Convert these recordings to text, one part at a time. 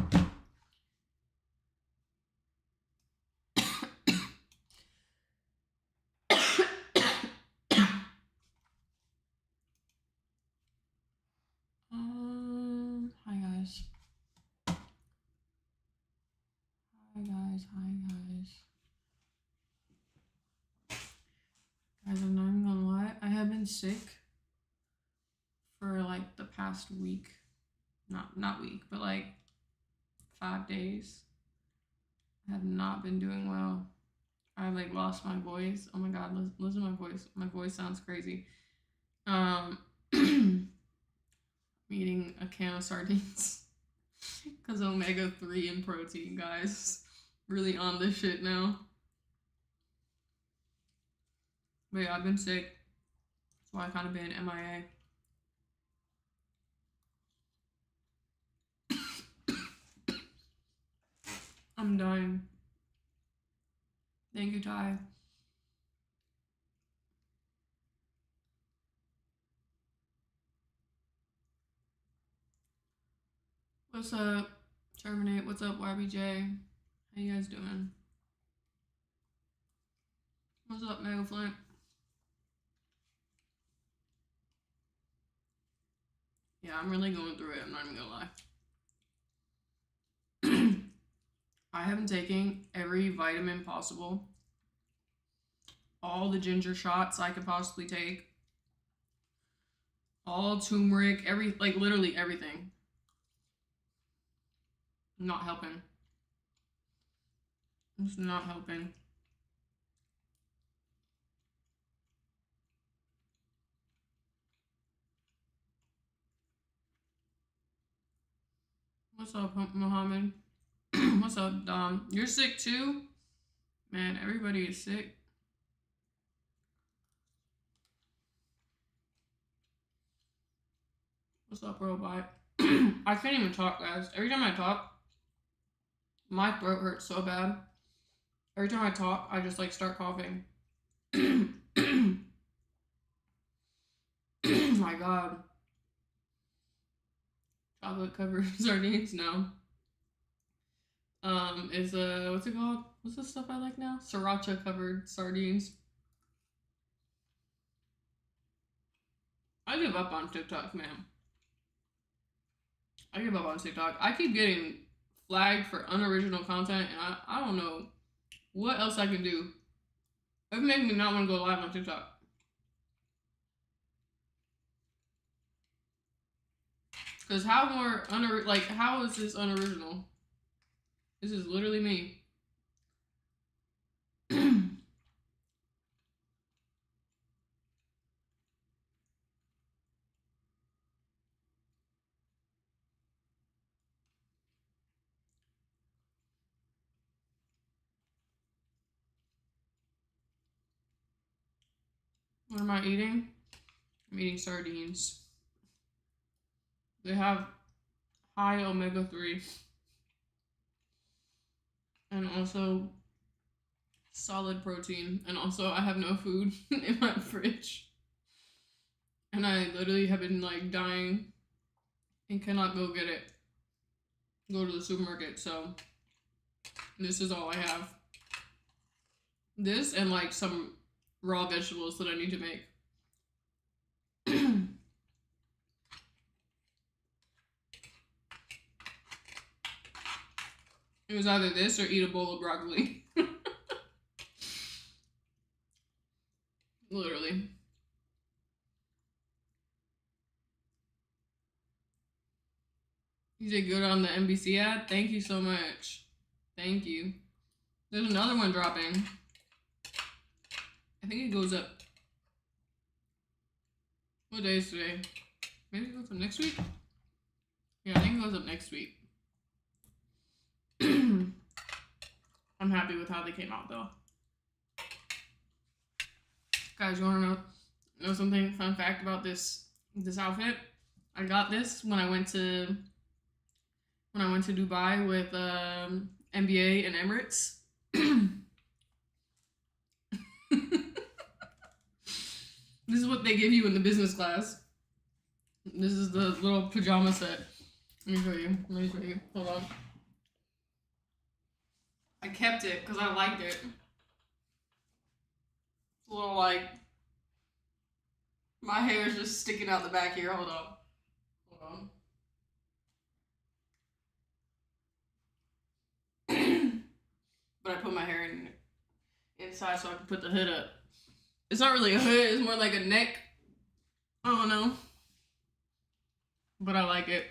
Hi guys. Hi guys. Guys, I'm not even gonna lie. I have been sick for like the past week. Not week, but like 5 days. I have not been doing well. I like lost my voice. Oh my god, listen to my voice. My voice sounds crazy. I'm eating a can of sardines because omega-3 and protein, guys. Really on this shit now. But yeah, I've been sick. That's why I kind of been MIA. I'm dying. Thank you, Ty. What's up, Terminate? What's up, YBJ? How you guys doing? What's up, Mega Flint? Yeah, I'm really going through it. I'm not even gonna lie. I have been taking every vitamin possible, all the ginger shots I could possibly take, all turmeric, literally everything. Not helping. It's not helping. What's up, Mohammed? What's up, Dom? You're sick too? Man, everybody is sick. What's up, Robot? I can't even talk, guys. Every time I talk, my throat hurts so bad. Every time I talk, I just like start coughing. My god. Chocolate covered sardines? No. Is what's it called? What's the stuff I like now? Sriracha covered sardines. I give up on TikTok, man. I give up on TikTok. I keep getting flagged for unoriginal content, and I don't know what else I can do. It makes me not want to go live on TikTok. Cause how is this unoriginal? This is literally me. What am I eating? I'm eating sardines. They have high omega-3 and also solid protein. And also I have no food in my fridge. And I literally have been like dying and cannot go get it. Go to the supermarket. So this is all I have. This and like some raw vegetables that I need to make. It was either this or eat a bowl of broccoli. Literally. You did good on the NBC ad. Thank you so much. Thank you. There's another one dropping. I think it goes up. What day is today? Maybe it goes up next week? Yeah, I think it goes up next week. I'm happy with how they came out though. Guys, you wanna know something fun fact about this outfit? I got this when I went to Dubai with NBA and Emirates. This is what they give you in the business class. This is the little pajama set. Let me show you. Hold on. I kept it because I liked it. It's a little like my hair is just sticking out the back here. Hold on. Hold on. But I put my hair inside so I can put the hood up. It's not really a hood, it's more like a neck. I don't know. But I like it.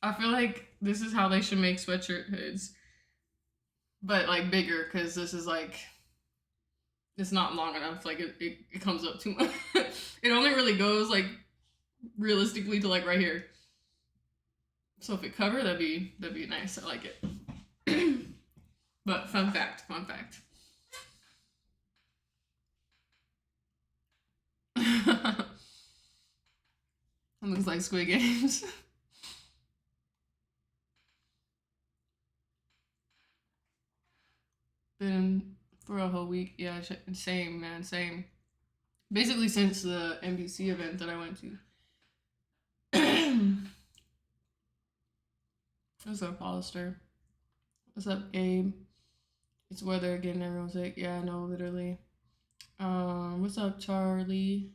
I feel like this is how they should make sweatshirt hoods. But like bigger, because this is like, it's not long enough. Like it comes up too much. It only really goes like realistically to like right here. So if it covered, that'd be nice. I like it. But fun fact. It looks like Squid Games. Been for a whole week. Yeah, same, man, same. Basically since the NBC event that I went to. What's up, Hollister? What's up, Gabe? It's weather again, everyone's like, yeah, I know, literally. What's up, Charlie?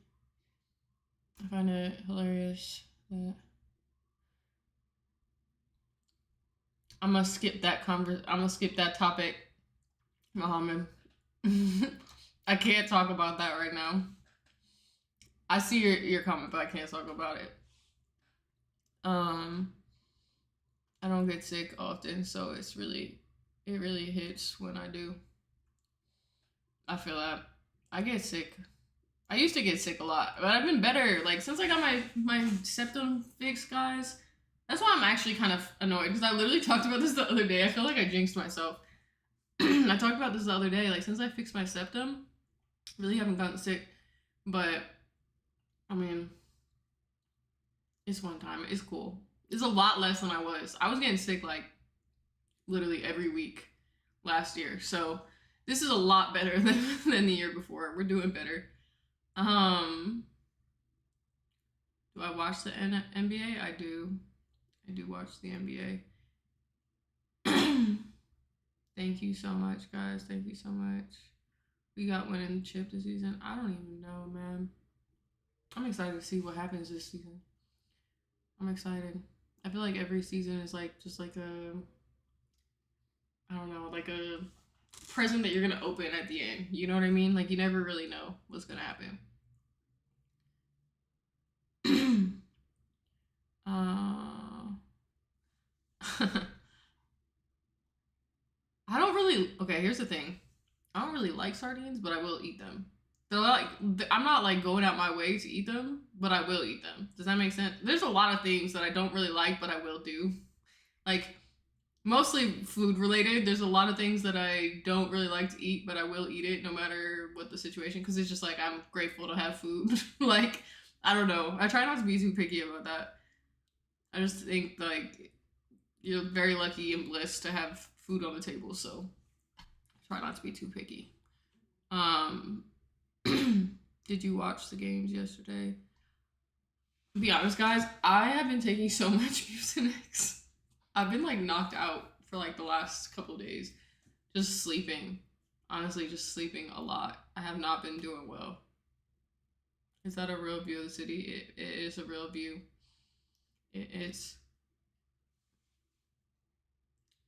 I find it hilarious that I'm gonna skip that topic, Muhammad. I can't talk about that right now. I see your comment, but I can't talk about it. I don't get sick often, so it really hits when I do. I feel that. I get sick. I used to get sick a lot, but I've been better. Like since I got my septum fixed, guys. That's why I'm actually kind of annoyed because I literally talked about this the other day. I feel like I jinxed myself. I talked about this the other day. Like since I fixed my septum, really haven't gotten sick. But I mean, it's one time. It's cool. It's a lot less than I was. I was getting sick like literally every week last year. So this is a lot better than the year before. We're doing better. Do I watch the NBA? I do. I do watch the NBA. Thank you so much, guys. Thank you so much. We got winning chip this season. I don't even know, man. I'm excited to see what happens this season. I'm excited. I feel like every season is like just like a, I don't know, like a present that you're gonna open at the end. You know what I mean? Like you never really know what's gonna happen. I don't really. Okay, here's the thing. I don't really like sardines, but I will eat them. They're like I'm not like going out my way to eat them, but I will eat them. Does that make sense? There's a lot of things that I don't really like, but I will do. Like mostly food related. There's a lot of things that I don't really like to eat, but I will eat it no matter what the situation because it's just like I'm grateful to have food. Like I don't know. I try not to be too picky about that. I just think like you're very lucky and blessed to have food on the table, so try not to be too picky. Did you watch the games yesterday? To be honest, guys, I have been taking so much Mucinex. I've been like knocked out for like the last couple days, just sleeping. Honestly, just sleeping a lot. I have not been doing well. Is that a real view of the city? It is a real view. It is.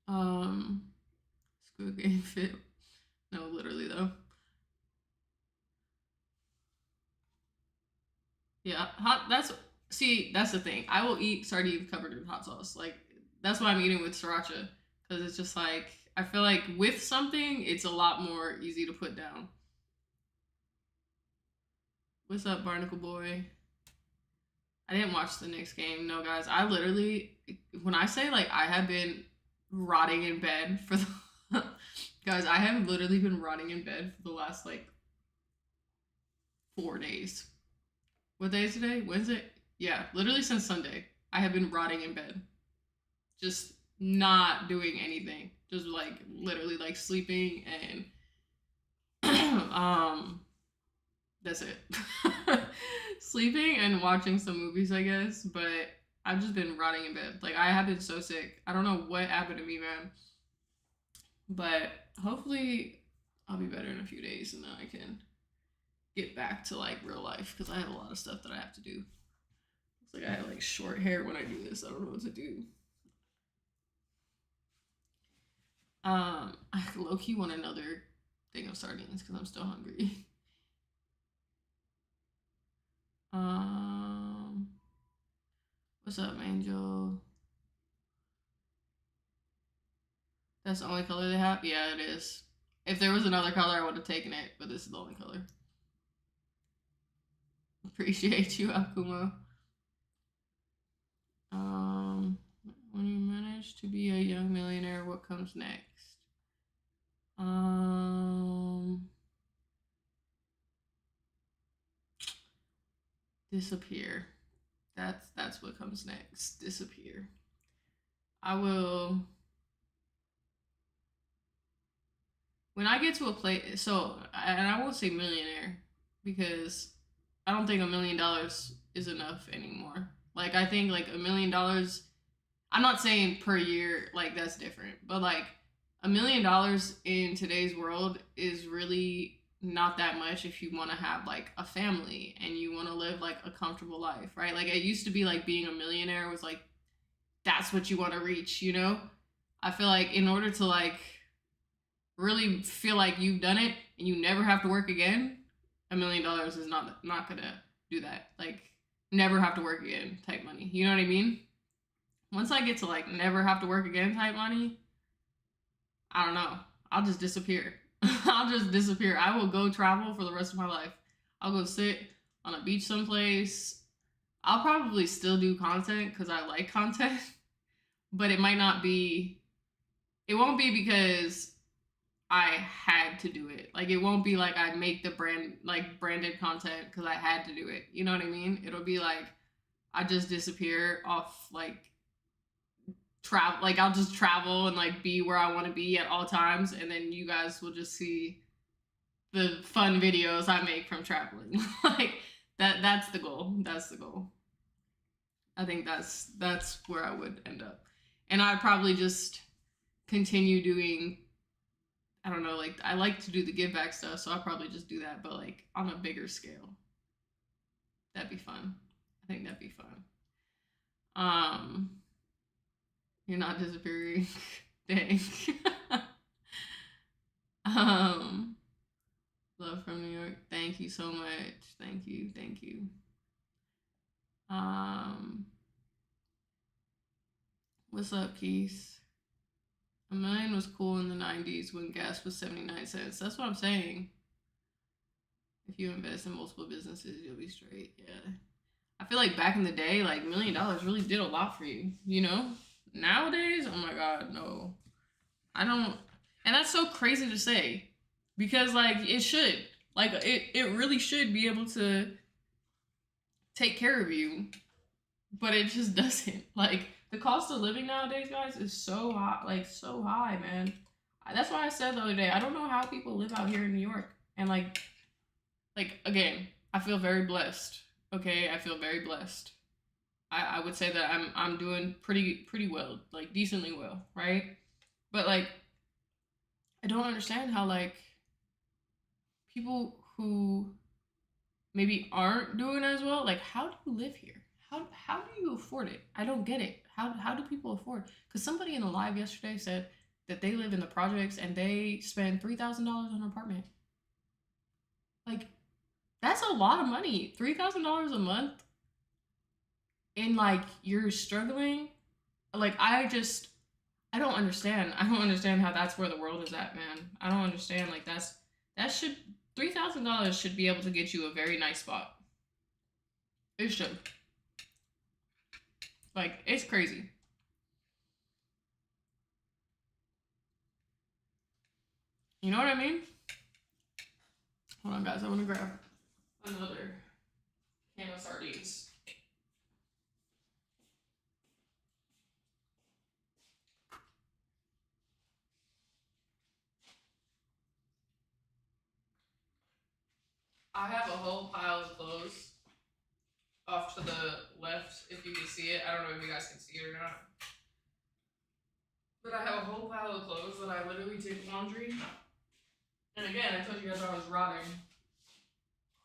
Squid Game fit. No, literally though. Yeah, hot. That's the thing. I will eat sardines covered in hot sauce. Like that's what I'm eating with sriracha because it's just like I feel like with something, it's a lot more easy to put down. What's up, Barnacle Boy? I didn't watch the Knicks game. No, guys. I literally, when I say like I have been rotting in bed for the guys, I have literally been rotting in bed for the last like 4 days. What day is today? Wednesday? Yeah, literally since Sunday. I have been rotting in bed. Just not doing anything. Just like literally like sleeping and that's it. Sleeping and watching some movies, I guess, but I've just been rotting in bed. Like I have been so sick. I don't know what happened to me, man. But hopefully I'll be better in a few days and then I can get back to like real life because I have a lot of stuff that I have to do. Looks like I have like short hair when I do this. I don't know what to do. I low key want another thing of sardines because I'm still hungry. What's up, Angel? That's the only color they have? Yeah, it is. If there was another color, I would have taken it, but this is the only color. Appreciate you, Akuma. When you manage to be a young millionaire, what comes next? Disappear. That's what comes next. Disappear. I will. When I get to a place, and I won't say millionaire because I don't think $1 million is enough anymore. Like I think like $1 million. I'm not saying per year, like that's different, but like $1 million in today's world is really not that much if you want to have like a family and you want to live like a comfortable life, right? Like it used to be like being a millionaire was like that's what you want to reach, you know? I feel like in order to like really feel like you've done it and you never have to work again, $1 million is not gonna do that. Like never have to work again type money. You know what I mean? Once I get to like never have to work again type money, I don't know. I'll just disappear. I'll just disappear. I will go travel for the rest of my life. I'll go sit on a beach someplace. I'll probably still do content because I like content, but it might not be, it won't be because I had to do it. Like it won't be like I make the branded content because I had to do it. You know what I mean? It'll be like I just disappear off like travel, like I'll just travel and like be where I want to be at all times, and then you guys will just see the fun videos I make from traveling. Like that's the goal. That's the goal. I think that's where I would end up. And I'd probably just continue doing, I don't know, like I like to do the give back stuff, so I'll probably just do that, but like on a bigger scale. That'd be fun. I think that'd be fun. You're not disappearing. Dang. Love from New York. Thank you so much. Thank you. Thank you. What's up, Keith? $1 million was cool in the 90s when gas was 79 cents. That's what I'm saying. If you invest in multiple businesses, you'll be straight. Yeah. I feel like back in the day, like $1 million really did a lot for you, you know? Nowadays, oh my God, no. I don't, and that's so crazy to say because like it should. Like it really should be able to take care of you, but it just doesn't. Like the cost of living nowadays, guys, is so high, like so high, man. That's why I said the other day, I don't know how people live out here in New York. And like again, I feel very blessed. Okay, I feel very blessed. I would say that I'm doing pretty well, like decently well, right? But like I don't understand how like people who maybe aren't doing as well, like how do you live here? How do you afford it? I don't get it. How do people afford? Because somebody in the live yesterday said that they live in the projects and they spend $3,000 on an apartment. Like that's a lot of money. $3,000 a month, and like you're struggling. Like I don't understand. I don't understand how that's where the world is at, man. I don't understand. Like that should $3,000 should be able to get you a very nice spot. It should. Like it's crazy. You know what I mean? Hold on, guys. I want to grab another can of sardines. I have a whole pile of clothes off to the left, if you can see it. I don't know if you guys can see it or not. But I have a whole pile pile of clothes that I literally did laundry. And again, I told you guys I was rotting.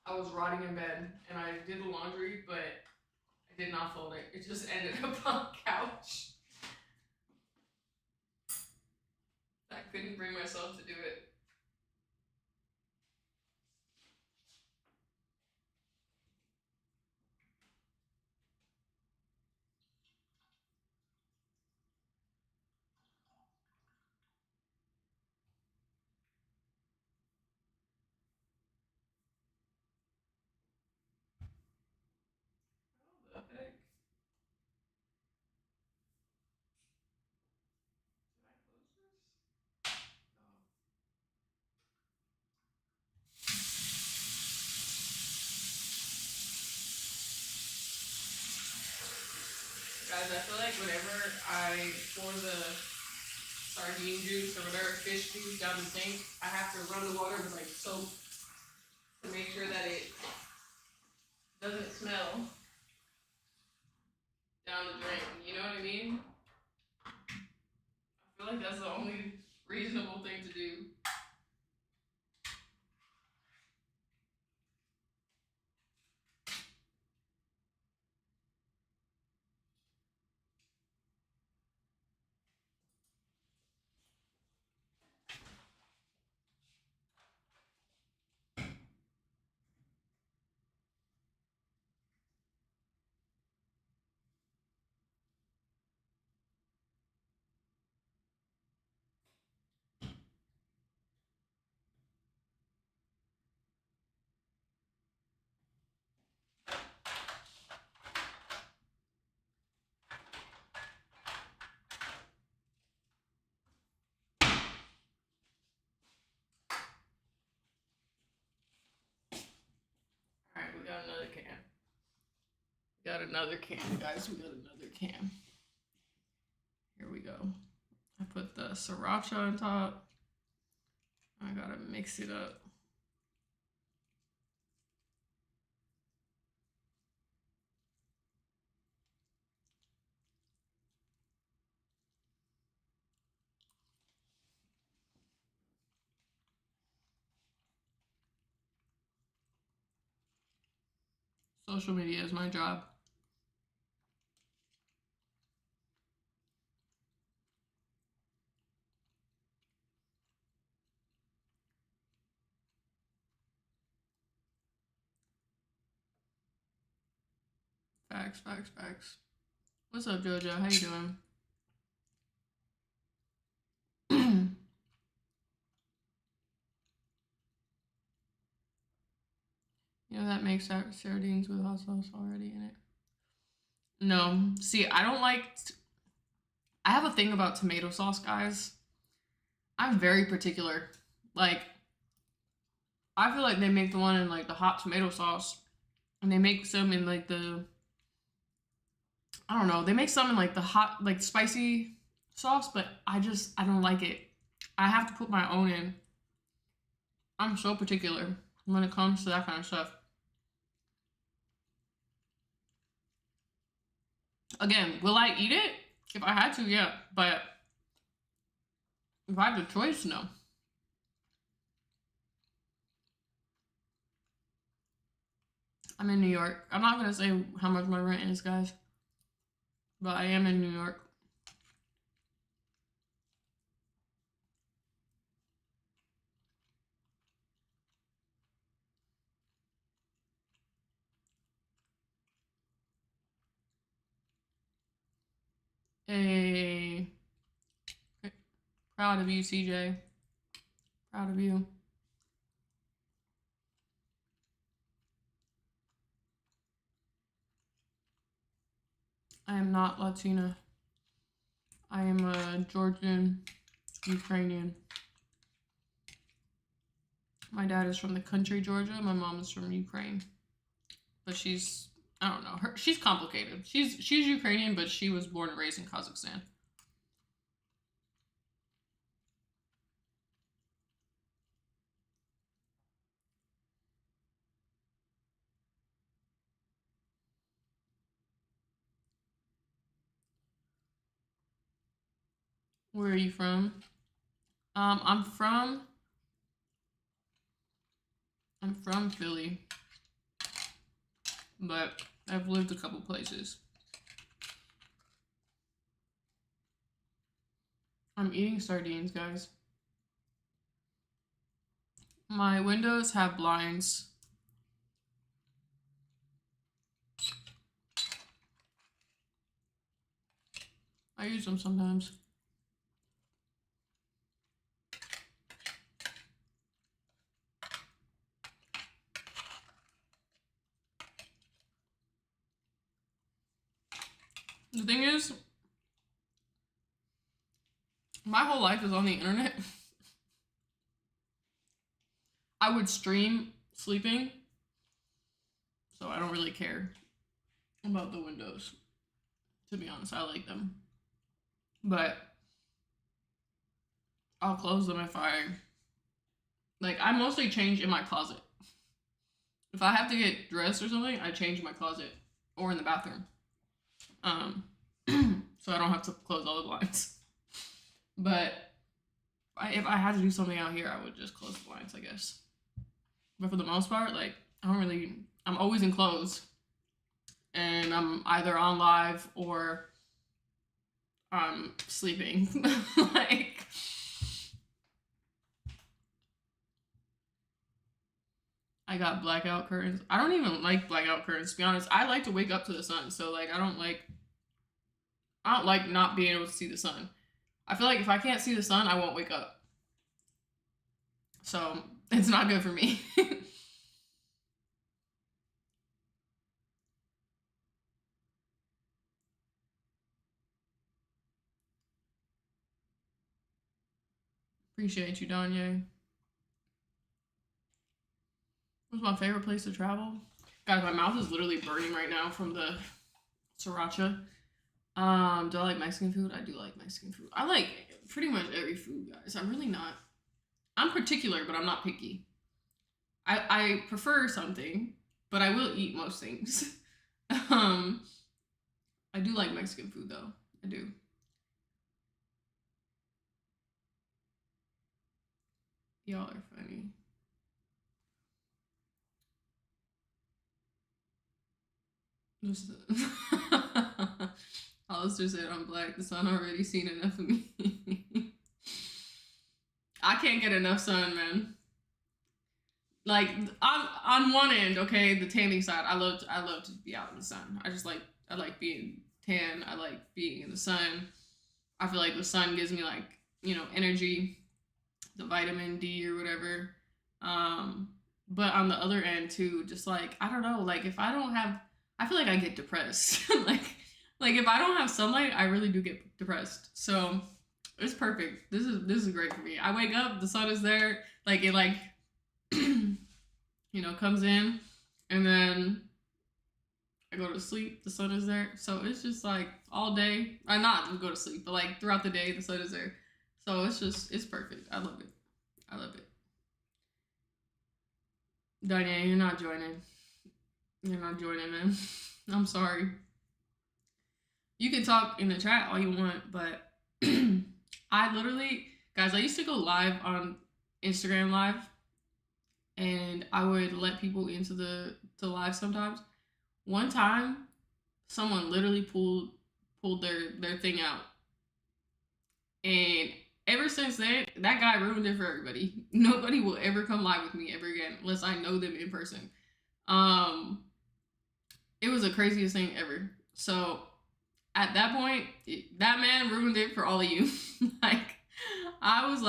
I was rotting in bed, and I did the laundry, but I did not fold it. It just ended up on the couch. I couldn't bring myself to do it. How the heck? Did I close this? Oh. Guys, I feel like whenever I pour the sardine juice or whatever fish juice down the sink, I have to run the water with like soap to make sure that it doesn't smell down the drain. You know what I mean? I feel like that's the only reasonable thing to do. Alright, we got another can. We got another can, guys. We got another can. Here we go. I put the sriracha on top. I gotta mix it up. Social media is my job. Facts, facts, facts. What's up, JoJo? How you doing? You know that makes sardines with hot sauce already in it. No, see, I don't like. I have a thing about tomato sauce, guys. I'm very particular. Like, I feel like they make the one in like the hot tomato sauce, and they make some in like the. I don't know. They make some in like the hot, like spicy sauce, but I don't like it. I have to put my own in. I'm so particular when it comes to that kind of stuff. Again, will I eat it? If I had to, yeah. But if I had the choice, no. I'm in New York. I'm not gonna say how much my rent is, guys. But I am in New York. Hey. Proud of you, CJ. Proud of you. I am not Latina. I am a Georgian, Ukrainian. My dad is from the country Georgia. My mom is from Ukraine. But she's, I don't know. She's complicated. She's Ukrainian, but she was born and raised in Kazakhstan. Where are you from? I'm from Philly, but I've lived a couple places. I'm eating sardines, guys. My windows have blinds. I use them sometimes. The thing is, my whole life is on the internet. I would stream sleeping, so I don't really care about the windows. To be honest, I like them. But I'll close them if I mostly change in my closet. If I have to get dressed or something, I change in my closet or in the bathroom. So I don't have to close all the blinds. But if I had to do something out here, I would just close the blinds, I guess. But for the most part, I'm always in clothes. And I'm either on live or I'm sleeping. I got blackout curtains. I don't even like blackout curtains, to be honest. I like to wake up to the sun, so I don't like not being able to see the sun. I feel like if I can't see the sun, I won't wake up. So it's not good for me. Appreciate you, Danye. What's my favorite place to travel? Guys, my mouth is literally burning right now from the sriracha. Do I like Mexican food? I do like Mexican food. I like pretty much every food, guys. I'm particular, but I'm not picky. I prefer something, but I will eat most things. I do like Mexican food though. I do. Y'all are funny. Alistair said I'm black. The sun already seen enough of me. I can't get enough sun, man. Like on one end, okay, the tanning side, I love to be out in the sun. I like being tan. I like being in the sun. I feel like the sun gives me energy, the vitamin D or whatever. But on the other end too, just I don't know, if I don't have, I feel like I get depressed. like if I don't have sunlight, I really do get depressed. So it's perfect. This is great for me. I wake up, the sun is there, it comes in, and then I go to sleep, the sun is there. So it's just all day. I not go to sleep, but throughout the day, the sun is there. So it's perfect. I love it. I love it. Diane, you're not joining. You're not joining, man. I'm sorry. You can talk in the chat all you want, but I literally, guys, I used to go live on Instagram Live, and I would let people into the live sometimes. One time, someone literally pulled their thing out, and ever since then, that guy ruined it for everybody. Nobody will ever come live with me ever again unless I know them in person. It was the craziest thing ever. So at that point, that man ruined it for all of you. I was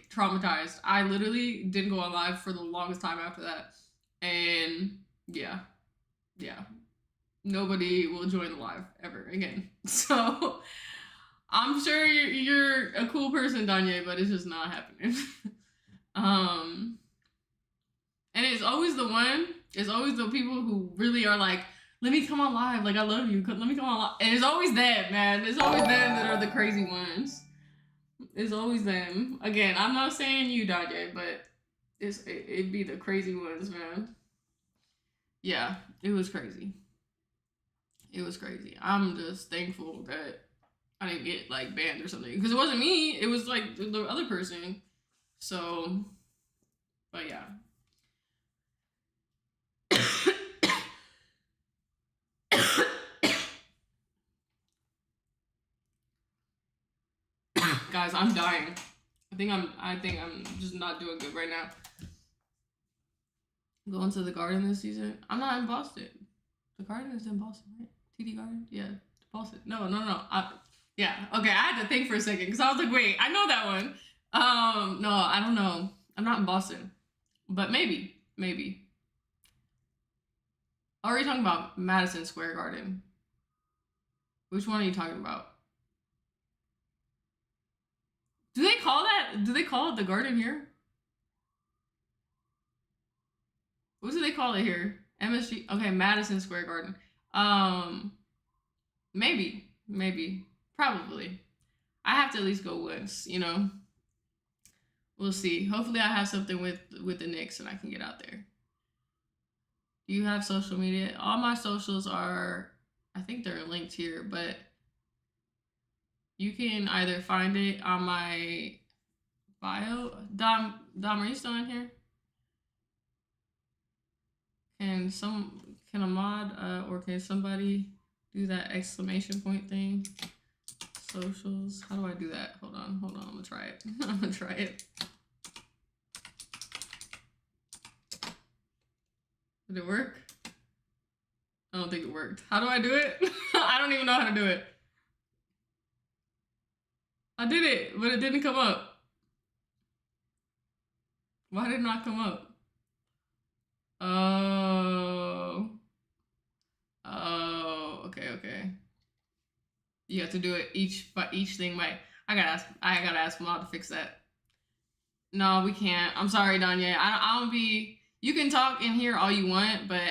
traumatized. I literally didn't go on live for the longest time after that. And yeah. Nobody will join the live ever again. So I'm sure you're a cool person, Danye, but it's just not happening. And it's always the people who really are let me come on live, I love you, let me come on live. And it's always them, man. It's always them that are the crazy ones. It's always them. Again, I'm not saying you, Danye, but it'd be the crazy ones, man. Yeah, it was crazy. It was crazy. I'm just thankful that I didn't get like banned or something because it wasn't me. It was like the other person. So, but yeah. Guys, I'm dying. I think I'm just not doing good right now. Going to the Garden this season. I'm not in Boston. The Garden is in Boston, right? TD Garden? Yeah, Boston. No. Yeah. Okay, I had to think for a second because I was like, wait, I know that one. No, I don't know. I'm not in Boston, but maybe. Are you talking about Madison Square Garden? Which one are you talking about? Do they call it the Garden here? What do they call it here? MSG. Okay, Madison Square Garden. Maybe, probably. I have to at least go once. We'll see. Hopefully, I have something with the Knicks and I can get out there. Do you have social media? All my socials are, I think they're linked here, but you can either find it on my bio. Dom, are you still in here? Can a mod or can somebody do that exclamation point thing? Socials. How do I do that? Hold on. I'm gonna try it. Did it work? I don't think it worked. How do I do it? I don't even know how to do it. I did it, but it didn't come up. Why did it not come up? Okay. You have to do it each thing. I gotta ask Mod to fix that. No, we can't. I'm sorry, Danya. I don't be. You can talk in here all you want, but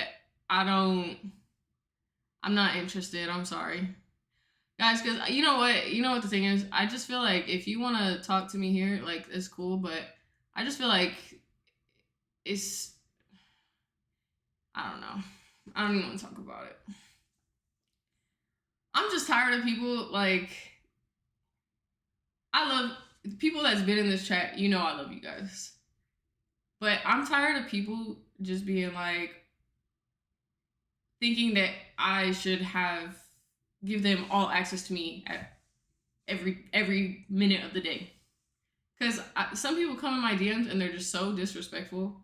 I'm not interested. I'm sorry, guys. Because you know what the thing is. I just feel like if you want to talk to me here, like it's cool, but I just feel like it's. I don't know. I don't even want to talk about it. I'm just tired of people like. I love people that's been in this chat. I love you guys, but I'm tired of people just being like thinking that I should give them all access to me at every minute of the day. Because some people come in my DMs and they're just so disrespectful,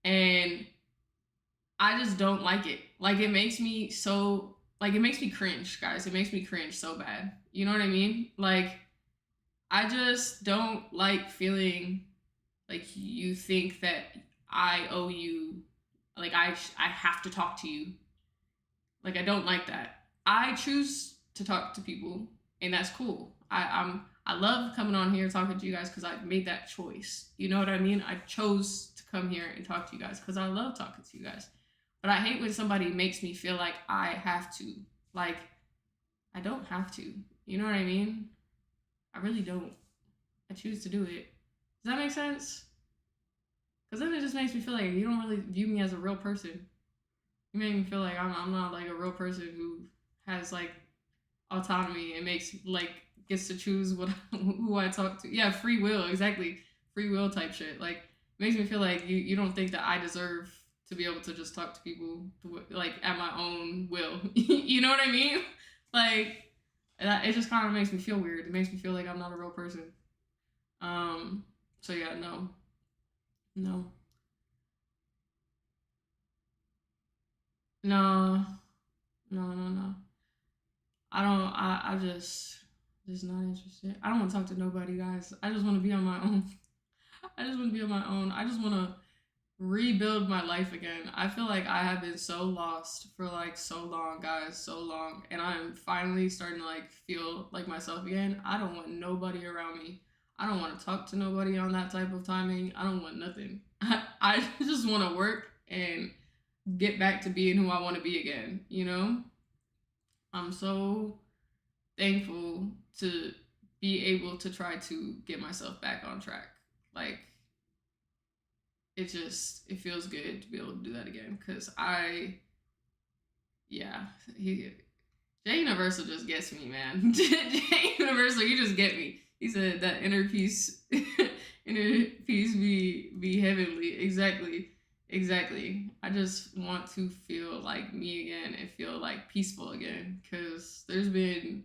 and I just don't like it. Like it makes me cringe, guys. It makes me cringe so bad. You know what I mean? Like I just don't like feeling like you think that I owe you, like I have to talk to you. Like I don't like that. I choose to talk to people, and that's cool. I love coming on here talking to you guys because I made that choice. You know what I mean? I chose to come here and talk to you guys because I love talking to you guys. But I hate when somebody makes me feel like I have to. Like, I don't have to. You know what I mean? I really don't. I choose to do it. Does that make sense? Because then it just makes me feel like you don't really view me as a real person. You make me feel like I'm not like a real person who has like autonomy and gets to choose who I talk to. Yeah, free will, exactly. Free will type shit. Like makes me feel like you don't think that I deserve to be able to just talk to people like at my own will. You know what I mean? Like it just kind of makes me feel weird. It makes me feel like I'm not a real person. So yeah, no. No. I don't. I just not interested. I don't want to talk to nobody, guys. I just want to be on my own. I just want to rebuild my life again. I feel like I have been so lost for like so long, guys, so long, and I'm finally starting to like feel like myself again. I don't want nobody around me. I don't want to talk to nobody on that type of timing. I don't want nothing. I just want to work and get back to being who I want to be again, I'm so thankful to be able to try to get myself back on track. Like it feels good to be able to do that again because Jay Universal just gets me, man. Jay Universal, you just get me. He said that inner peace, inner peace be heavenly. Exactly, exactly. I just want to feel like me again and feel like peaceful again, because there's been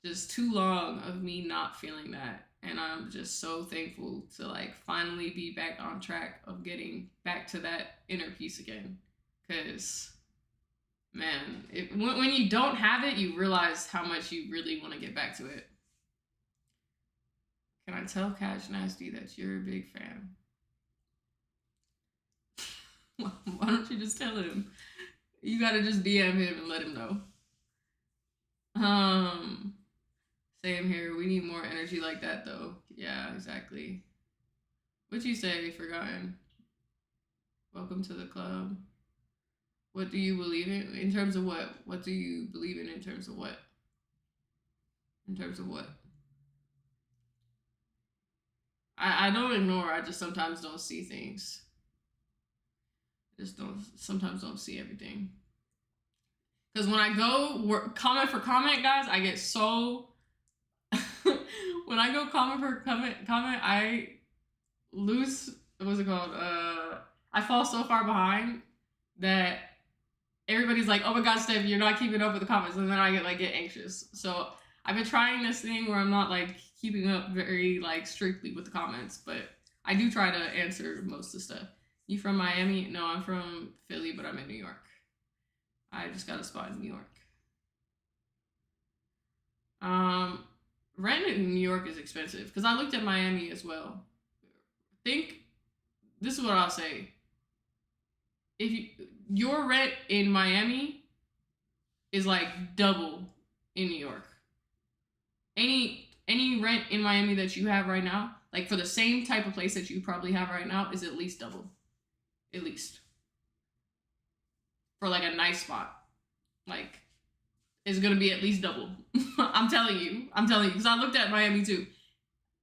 just too long of me not feeling that, and I'm just so thankful to like finally be back on track of getting back to that inner peace again, because man, when you don't have it, you realize how much you really want to get back to it. Can I tell Cash Nasty that you're a big fan? Why don't you just tell him? You gotta just DM him and let him know. Um, Same here. We need more energy like that, though. Yeah, exactly. What'd you say? Forgotten. Welcome to the club. What do you believe in? In terms of what? What do you believe in terms of what? In terms of what? I don't ignore. I just sometimes don't see things. I just don't. Sometimes don't see everything. Because when I go comment for comment, guys, I get so. When I go comment for comment, I lose. What's it called? I fall so far behind that everybody's like, "Oh my God, Steph, you're not keeping up with the comments," and then I get anxious. So I've been trying this thing where I'm not like keeping up very like strictly with the comments, but I do try to answer most of the stuff. You from Miami? No, I'm from Philly, but I'm in New York. I just got a spot in New York. Um, Rent in New York is expensive because I looked at Miami as well. Think this is what I'll say. If your rent in Miami is like double in New York. Any rent in Miami that you have right now, like for the same type of place that you probably have right now, is at least double. At least. For like a nice spot. Like it's gonna be at least double. I'm telling you. Because I looked at Miami too.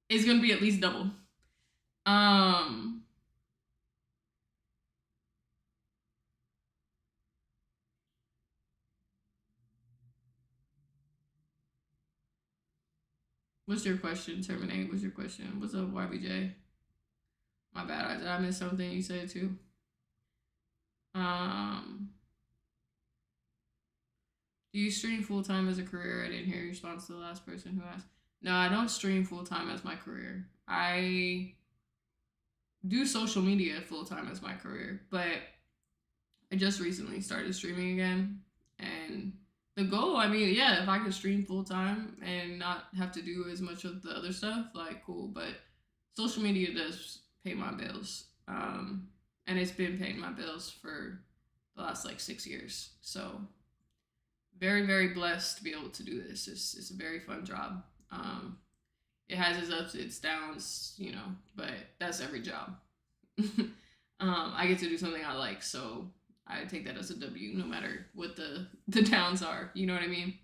It's gonna be at least double. What's your question? Terminate. What's your question? What's up, YBJ? My bad. Did I miss something you said too? Um, do you stream full time as a career? I didn't hear your response to the last person who asked. No, I don't stream full time as my career. I do social media full time as my career, but I just recently started streaming again. And the goal, I mean, yeah, if I could stream full time and not have to do as much of the other stuff, like cool. But social media does pay my bills. And it's been paying my bills for the last like 6 years. So very, very blessed to be able to do this. It's a very fun job. It has its ups, its downs, but that's every job. I get to do something I like, so I take that as a W, no matter what the downs are. You know what I mean?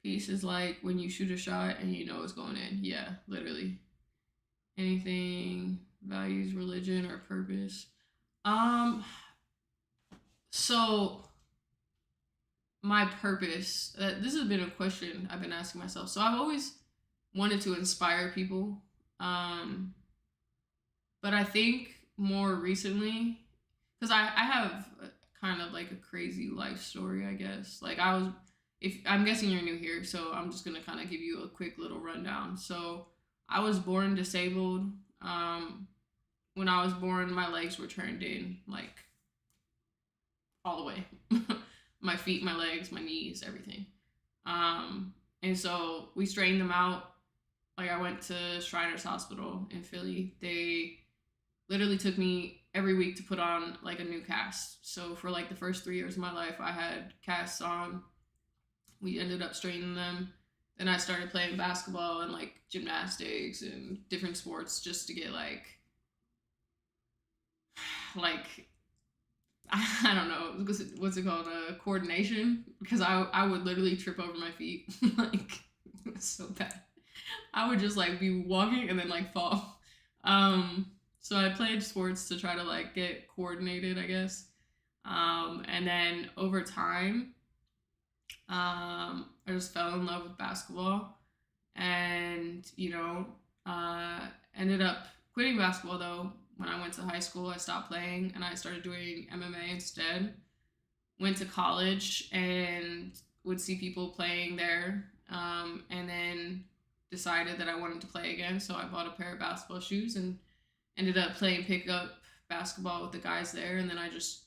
Peace is like when you shoot a shot and you know it's going in. Yeah, literally. Anything, values, religion, or purpose. So my purpose. This has been a question I've been asking myself. So I've always wanted to inspire people, but I think more recently, because I have kind of like a crazy life story, I guess. Like if I'm guessing you're new here, so I'm just gonna kind of give you a quick little rundown. So I was born disabled. When I was born, my legs were turned in like all the way. My feet, my legs, my knees, everything. And so we straightened them out. Like I went to Shriners Hospital in Philly. They literally took me every week to put on like a new cast. So for like the first 3 years of my life, I had casts on. We ended up straightening them. Then I started playing basketball and like gymnastics and different sports just to get like I don't know what's it called, coordination, because I would literally trip over my feet. Like it was so bad. I would just like be walking and then like fall. So I played sports to try to like get coordinated, I guess. And then over time, I just fell in love with basketball, and ended up quitting basketball though. When I went to high school, I stopped playing and I started doing MMA instead. Went to college and would see people playing there, and then decided that I wanted to play again. So I bought a pair of basketball shoes and ended up playing pickup basketball with the guys there. And then I just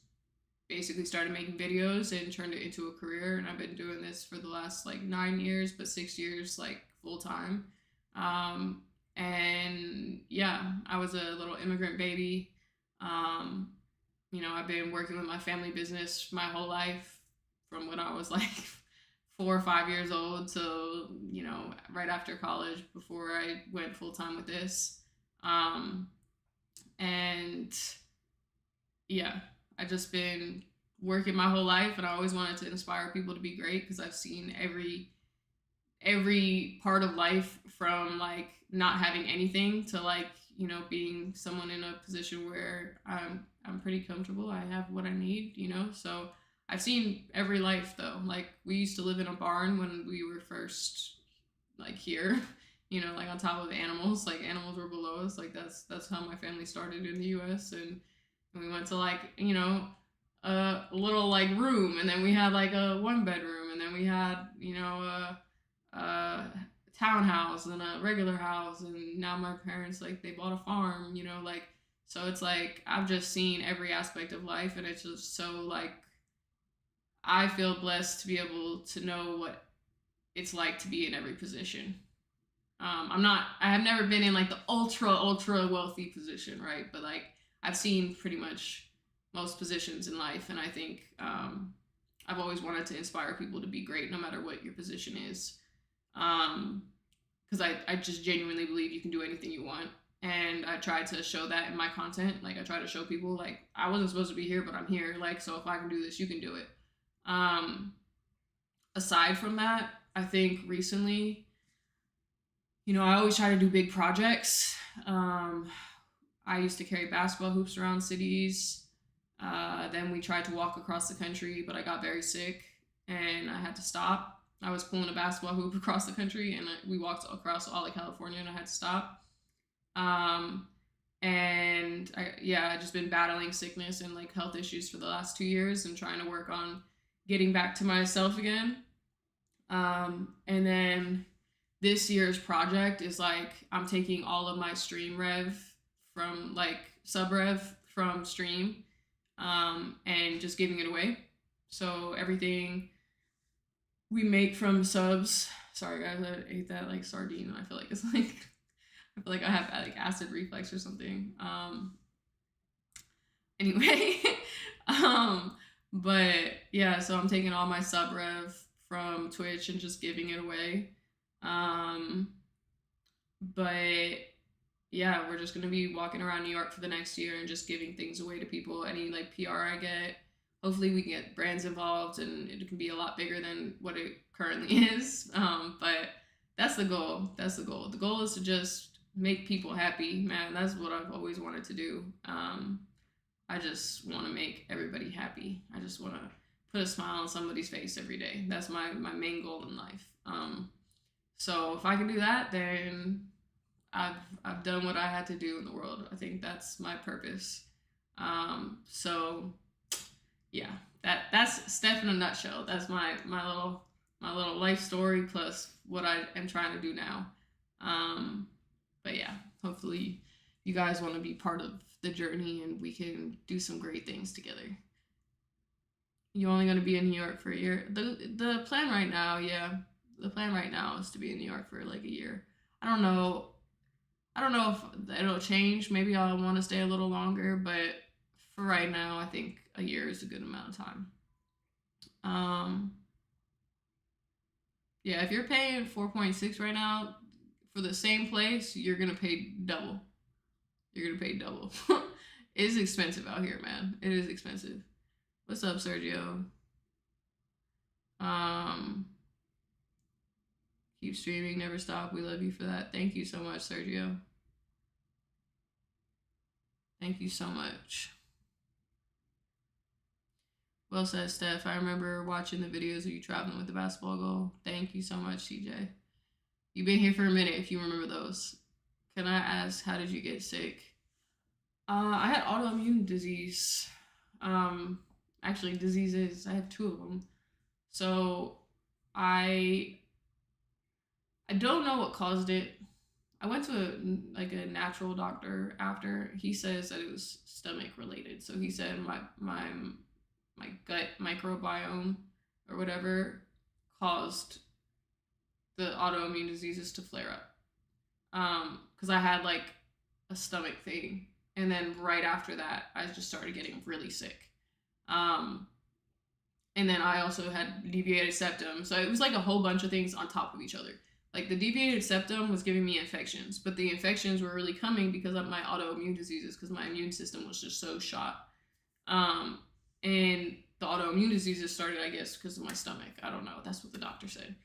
basically started making videos and turned it into a career. And I've been doing this for the last like 9 years, but 6 years like full time. And yeah, I was a little immigrant baby. Um, I've been working with my family business my whole life from when I was like 4 or 5 years old to, right after college before I went full time with this. And yeah, I just been working my whole life, and I always wanted to inspire people to be great because I've seen every part of life, from like not having anything to like being someone in a position where I'm pretty comfortable. I have what I need, so I've seen every life though. Like we used to live in a barn when we were first like here, like on top of animals. Like animals were below us. Like that's how my family started in the US. And we went to like, a little like room, and then we had like a 1 bedroom, and then we had, a townhouse and a regular house, and now my parents like they bought a farm, like, so it's like I've just seen every aspect of life, and it's just so like I feel blessed to be able to know what it's like to be in every position. I have never been in like the ultra wealthy position, right? But like I've seen pretty much most positions in life, and I think I've always wanted to inspire people to be great no matter what your position is. Because I just genuinely believe you can do anything you want. And I try to show that in my content. Like I try to show people like I wasn't supposed to be here, but I'm here. Like, so if I can do this, you can do it. Um, Aside from that, I think recently, I always try to do big projects. I used to carry basketball hoops around cities. Then we tried to walk across the country, but I got very sick and I had to stop. I was pulling a basketball hoop across the country, and we walked across all of California, and I had to stop. Um, and I just been battling sickness and like health issues for the last 2 years, and trying to work on getting back to myself again. And then this year's project is like I'm taking all of my stream rev from like sub rev from stream, and just giving it away. So everything we make from subs. Sorry guys, I ate that like sardine. I feel like it's like I feel like I have like acid reflux or something. Anyway, but yeah, so I'm taking all my sub rev from Twitch and just giving it away. Um, but yeah, we're just gonna be walking around New York for the next year and just giving things away to people. Any like PR I get, hopefully we can get brands involved, and it can be a lot bigger than what it currently is. But that's the goal. That's the goal. The goal is to just make people happy, man. That's what I've always wanted to do. I just want to make everybody happy. I just want to put a smile on somebody's face every day. That's my main goal in life. So if I can do that, then I've done what I had to do in the world. I think that's my purpose. So yeah, that's Steph in a nutshell. That's my little life story plus what I am trying to do now. But yeah, hopefully you guys want to be part of the journey and we can do some great things together. You're only going to be in New York for a year. The plan right now, yeah, the plan right now is to be in New York for like a year. I don't know. I don't know if it'll change. Maybe I'll want to stay a little longer, but for right now, I think a year is a good amount of time. Yeah, if you're paying 4.6 right now for the same place, you're gonna pay double. You're gonna pay double. It is expensive out here, man. It is expensive. What's up, Sergio? Um, Keep streaming, never stop. We love you for that. Thank you so much, Sergio. Thank you so much. Well said, Steph. I remember watching the videos of you traveling with the basketball goal. Thank you so much, TJ. You've been here for a minute if you remember those. Can I ask, how did you get sick? I had autoimmune disease. Um, Actually, diseases. I have two of them. So I I don't know what caused it. I went to a natural doctor after. He says that it was stomach related. So he said my gut microbiome or whatever caused the autoimmune diseases to flare up. Because I had like a stomach thing, and then right after that, I just started getting really sick. Um, and then I also had deviated septum, so it was like a whole bunch of things on top of each other. Like the deviated septum was giving me infections, but the infections were really coming because of my autoimmune diseases, because my immune system was just so shot. Um, and the autoimmune diseases started, I guess, because of my stomach. I don't know. That's what the doctor said,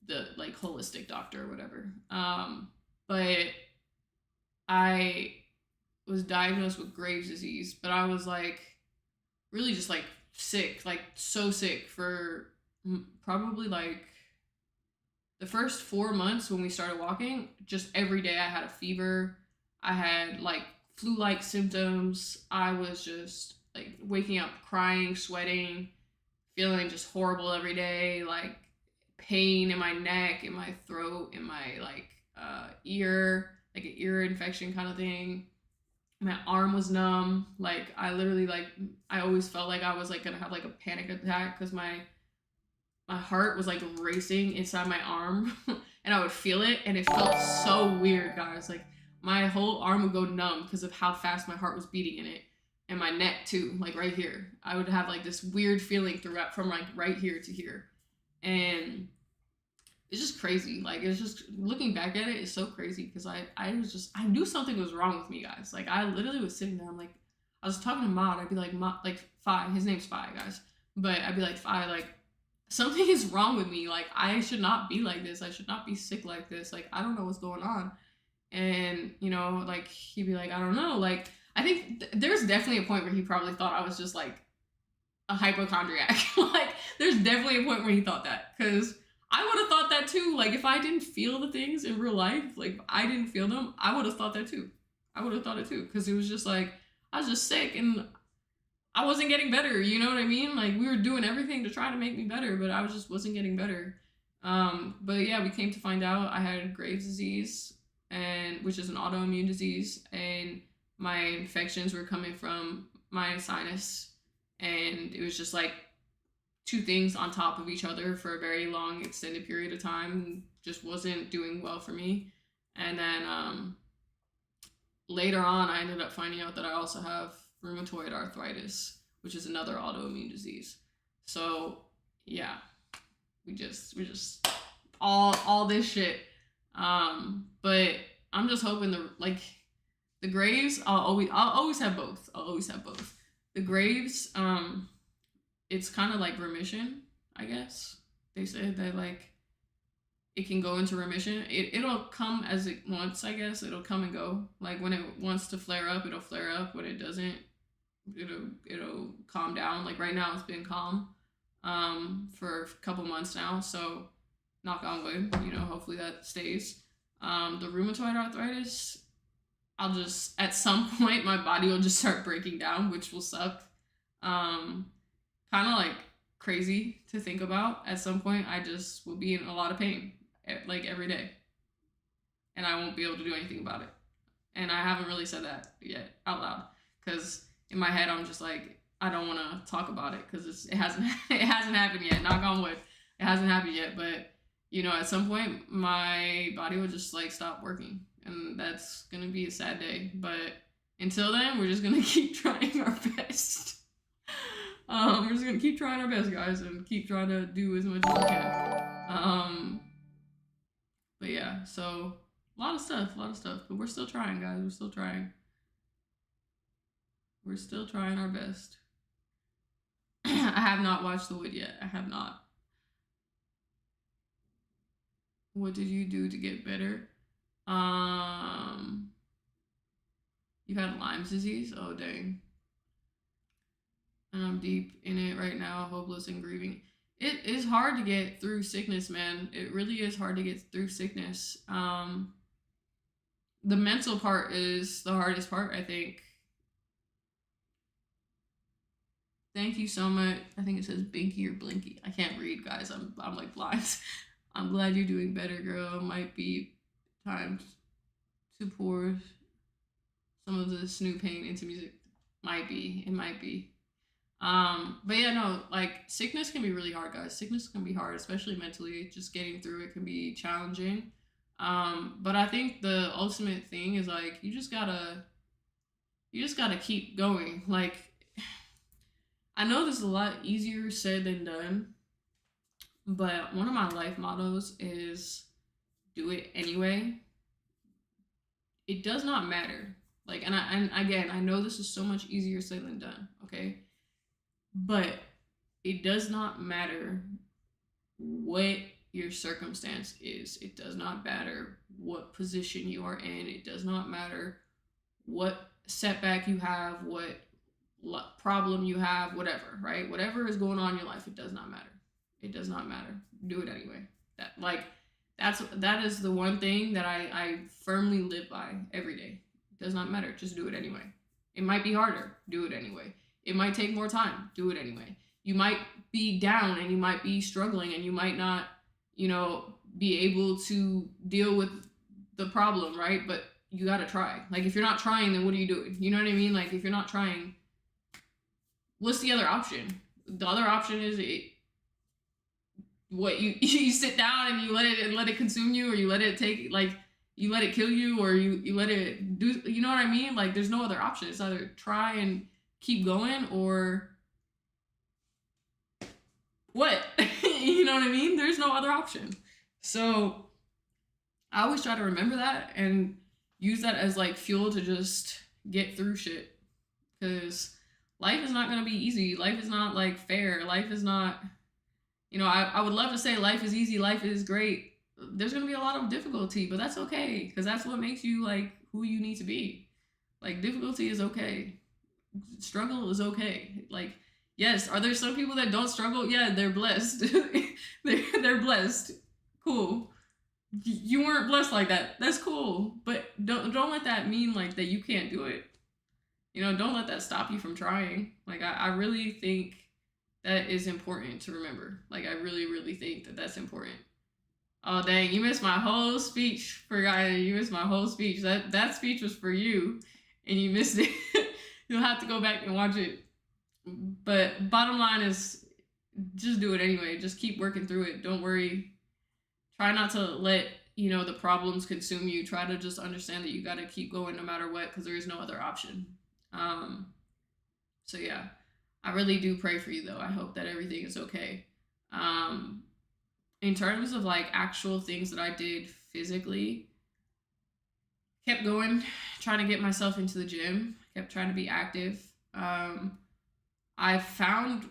the like holistic doctor or whatever. But I was diagnosed with Graves' disease, but I was like really just like sick, like so sick for probably like the first 4 months when we started walking. Just every day I had a fever. I had like flu like symptoms. I was just like waking up crying, sweating, feeling just horrible every day, like pain in my neck, in my throat, in my like ear, like an ear infection kind of thing. My arm was numb. Like I literally like I always felt like I was like gonna have like a panic attack because my heart was like racing inside my arm and I would feel it and it felt so weird, guys. Like my whole arm would go numb because of how fast my heart was beating in it. And my neck too, like right here. I would have like this weird feeling throughout from like right here to here. And it's just crazy. Like it's just looking back at it, it's so crazy because I was just I knew something was wrong with me, guys. Like I literally was sitting there. I'm like, I was talking to Maud. I'd be like, like Fi. His name's Fi, guys. But I'd be like, Fi, like something is wrong with me. Like I should not be like this. I should not be sick like this. Like I don't know what's going on. And like he'd be like, I don't know. Like I think there's definitely a point where he probably thought I was just like a hypochondriac. Like there's definitely a point where he thought that because I would have thought that too. Like if I didn't feel the things in real life, like if I didn't feel them, I would have thought that too. I would have thought it too because it was just like I was just sick and I wasn't getting better. You know what I mean? Like we were doing everything to try to make me better, but I was just wasn't getting better. But yeah, we came to find out I had Graves' disease, and which is an autoimmune disease, and my infections were coming from my sinus, and it was just like two things on top of each other for a very long extended period of time. Just wasn't doing well for me. And then later on I ended up finding out that I also have rheumatoid arthritis, which is another autoimmune disease. So yeah, we just all this shit. But I'm just hoping the Graves, I'll always have both. I'll always have both. The Graves, it's kind of like remission, I guess. They said that like it can go into remission. It'll come as it wants, I guess. It'll come and go. Like when it wants to flare up, it'll flare up. When it doesn't, it'll calm down. Like right now, it's been calm for a couple months now. So knock on wood, hopefully that stays. The rheumatoid arthritis, I'll just at some point my body will just start breaking down, which will suck. Kind of like crazy to think about. At some point, I just will be in a lot of pain, like every day, and I won't be able to do anything about it. And I haven't really said that yet out loud because in my head I'm just like I don't want to talk about it because it hasn't it hasn't happened yet. Knock on wood, it hasn't happened yet. But at some point my body will just like stop working, and that's gonna be a sad day. But until then, we're just gonna keep trying our best. We're just gonna keep trying our best, guys, and keep trying to do as much as we can. But yeah, so a lot of stuff, but we're still trying, guys. We're still trying. We're still trying our best. I have not watched The Wood yet. I have not. What did you do to get better? You had Lyme's disease? Oh, dang. and I'm deep in it right now, hopeless and grieving. It is hard to get through sickness, man. It really is hard to get through sickness. The mental part is the hardest part, I think. Thank you so much. I think it says Binky or Blinky. I can't read, guys. I'm like blind. I'm glad you're doing better, girl. It might be time to pour some of this new pain into music. Might be. It might be. But yeah, no, like sickness can be really hard, guys. Sickness can be hard, especially mentally. Just getting through it can be challenging. But I think the ultimate thing is like you just gotta keep going. Like I know this is a lot easier said than done, but one of my life mottos is do it anyway. It does not matter. Like, and again, I know this is so much easier said than done. Okay, but it does not matter what your circumstance is. It does not matter what position you are in. It does not matter what setback you have, what problem you have, whatever, right? Whatever is going on in your life, it does not matter. It does not matter. Do it anyway. That is the one thing that I firmly live by every day. It does not matter. Just do it anyway. It might be harder. Do it anyway. It might take more time. Do it anyway. You might be down and you might be struggling and you might not, be able to deal with the problem, right? But you got to try. Like, if you're not trying, then what are you doing? You know what I mean? Like, if you're not trying, what's the other option? The other option is you sit down and you let it consume you, or you let it you let it kill you, or you let it do, you know what I mean? Like, there's no other option. It's either try and keep going or what? You know what I mean? There's no other option. So I always try to remember that and use that as like fuel to just get through shit. Because life is not going to be easy. Life is not like fair. Life is not, I would love to say life is easy, life is great. There's going to be a lot of difficulty, but that's okay. Because that's what makes you like who you need to be. Like, difficulty is okay. Struggle is okay. Like, yes, are there some people that don't struggle? Yeah, they're blessed. they're blessed. Cool. You weren't blessed like that. That's cool. But don't let that mean like that you can't do it. Don't let that stop you from trying. Like, I really think that is important to remember. Like, I really, really think that that's important. Oh, dang, you missed my whole speech. You missed my whole speech. That speech was for you, and you missed it. You'll have to go back and watch it. But bottom line is, just do it anyway. Just keep working through it. Don't worry. Try not to let, the problems consume you. Try to just understand that you got to keep going no matter what, because there is no other option. So yeah, I really do pray for you though. I hope that everything is okay. In terms of like actual things that I did physically, kept going, trying to get myself into the gym, kept trying to be active. I found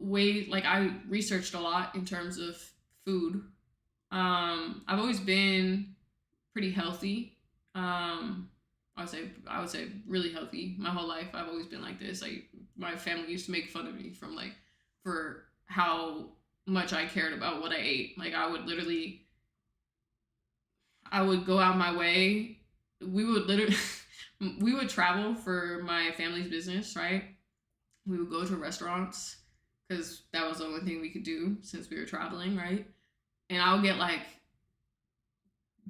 I researched a lot in terms of food. I've always been pretty healthy. I would say really healthy my whole life. I've always been like this. Like, my family used to make fun of me for how much I cared about what I ate. Like, I would go out my way. We would travel for my family's business, right? We would go to restaurants because that was the only thing we could do since we were traveling, right? And I would get like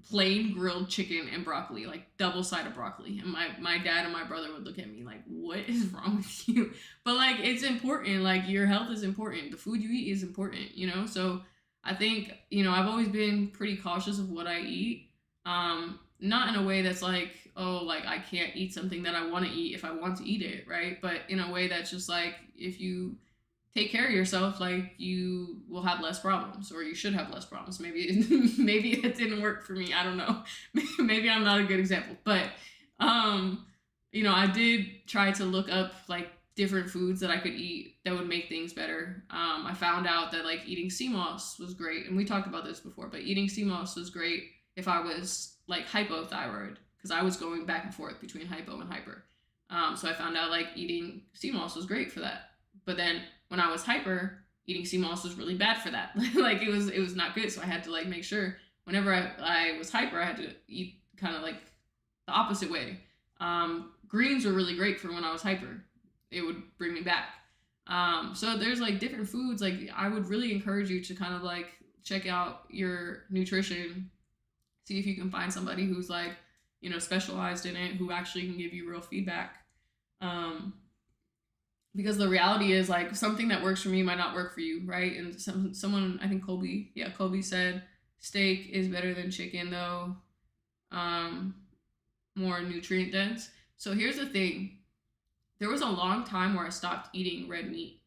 plain grilled chicken and broccoli, like double-sided broccoli. And my dad and my brother would look at me like, what is wrong with you? But like, it's important. Like, your health is important. The food you eat is important, So I think, I've always been pretty cautious of what I eat. Not in a way that's like, oh, like I can't eat something that I want to eat if I want to eat it, right? But in a way that's just like, if you take care of yourself, like, you will have less problems, or you should have less problems. Maybe it didn't work for me. I don't know. Maybe I'm not a good example, but I did try to look up like different foods that I could eat that would make things better. I found out that like eating sea moss was great, and we talked about this before, but eating sea moss was great if I was like hypothyroid, because I was going back and forth between hypo and hyper. So I found out like eating sea moss was great for that. But then when I was hyper, eating sea moss was really bad for that. Like it was not good. So I had to like make sure whenever I was hyper, I had to eat kind of like the opposite way. Greens were really great for when I was hyper. It would bring me back. So there's like different foods. Like I would really encourage you to kind of like check out your nutrition, see if you can find somebody who's like, you know, specialized in it, who actually can give you real feedback. Because the reality is like something that works for me might not work for you, right? And someone, I think Colby said steak is better than chicken though, more nutrient dense. So here's the thing. There was a long time where I stopped eating red meat.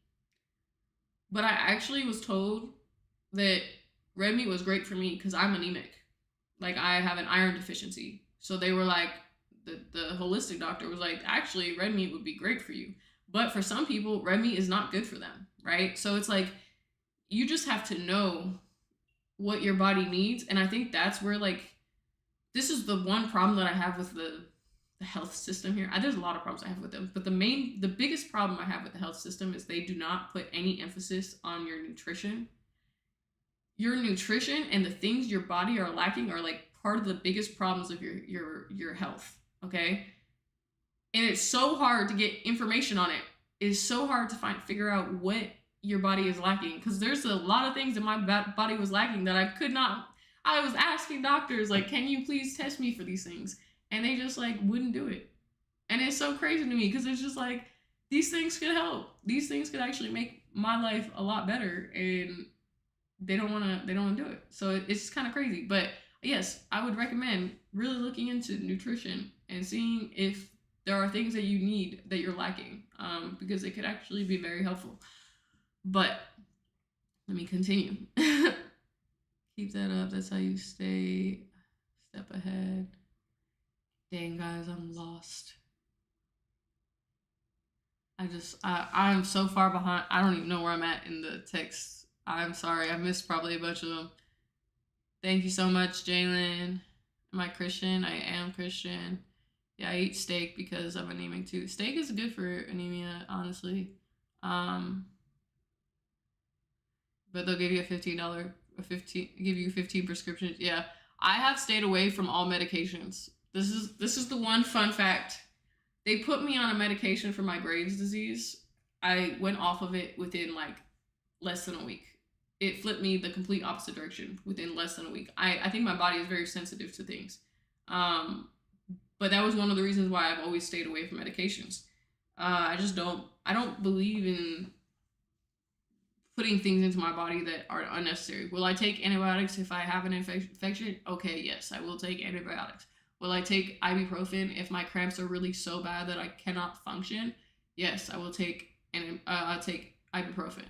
But I actually was told that red meat was great for me because I'm anemic. Like I have an iron deficiency. So they were like, the holistic doctor was like, actually red meat would be great for you. But for some people, red meat is not good for them, right? So it's like, you just have to know what your body needs. And I think that's where like, this is the one problem that I have with the health system here. There's a lot of problems I have with them, but the biggest problem I have with the health system is they do not put any emphasis on your nutrition. Your nutrition and the things your body are lacking are like part of the biggest problems of your health, okay? And it's so hard to get information on it. It's so hard to figure out what your body is lacking, because there's a lot of things that my body was lacking that I could not. I was asking doctors like, can you please test me for these things? And they just like wouldn't do it. And it's so crazy to me because it's just like, these things could help. These things could actually make my life a lot better, and they don't want to do it. So it's kind of crazy. But yes, I would recommend really looking into nutrition and seeing if there are things that you need that you're lacking, because it could actually be very helpful. But let me continue. Keep that up. That's how you stay a step ahead. Dang, guys, I'm lost. I'm so far behind. I don't even know where I'm at in the text. I'm sorry. I missed probably a bunch of them. Thank you so much, Jalen. Am I Christian? I am Christian. Yeah, I eat steak because I'm anemic too. Steak is good for anemia, honestly. But they'll give you give you 15 prescriptions. Yeah, I have stayed away from all medications. This is the one fun fact. They put me on a medication for my Graves' disease. I went off of it within like less than a week. It flipped me the complete opposite direction within less than a week. I think my body is very sensitive to things. But that was one of the reasons why I've always stayed away from medications. I don't believe in putting things into my body that are unnecessary. Will I take antibiotics if I have an infection? Okay, yes, I will take antibiotics. Will I take ibuprofen if my cramps are really so bad that I cannot function? Yes, I will take ibuprofen.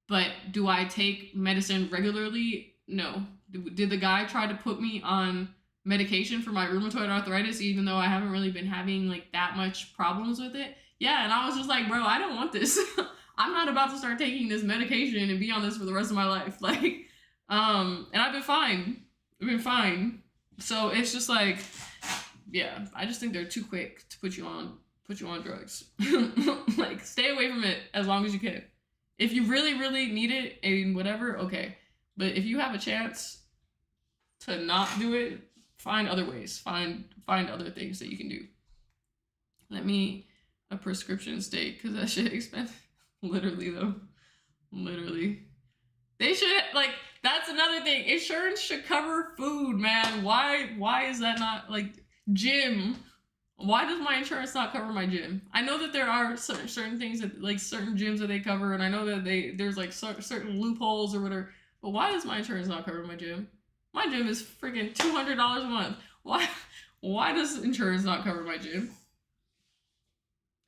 But do I take medicine regularly? No. Did the guy try to put me on medication for my rheumatoid arthritis even though I haven't really been having like that much problems with it? Yeah, and I was just like, bro, I don't want this. I'm not about to start taking this medication and be on this for the rest of my life. Like, and I've been fine. So it's just like, yeah, I just think they're too quick to put you on drugs. Like, stay away from it as long as you can. If you really, really need it and whatever, okay. But if you have a chance to not do it, find other ways. Find other things that you can do. A prescription steak, because that shit expensive. Literally, though. Literally. They should, like, that's another thing. Insurance should cover food, man. Why is that not, like, gym? Why does my insurance not cover my gym? I know that there are certain things that, like, certain gyms that they cover, and I know that there's, like, certain loopholes or whatever, but why does my insurance not cover my gym? My gym is freaking $200 a month. Why does insurance not cover my gym?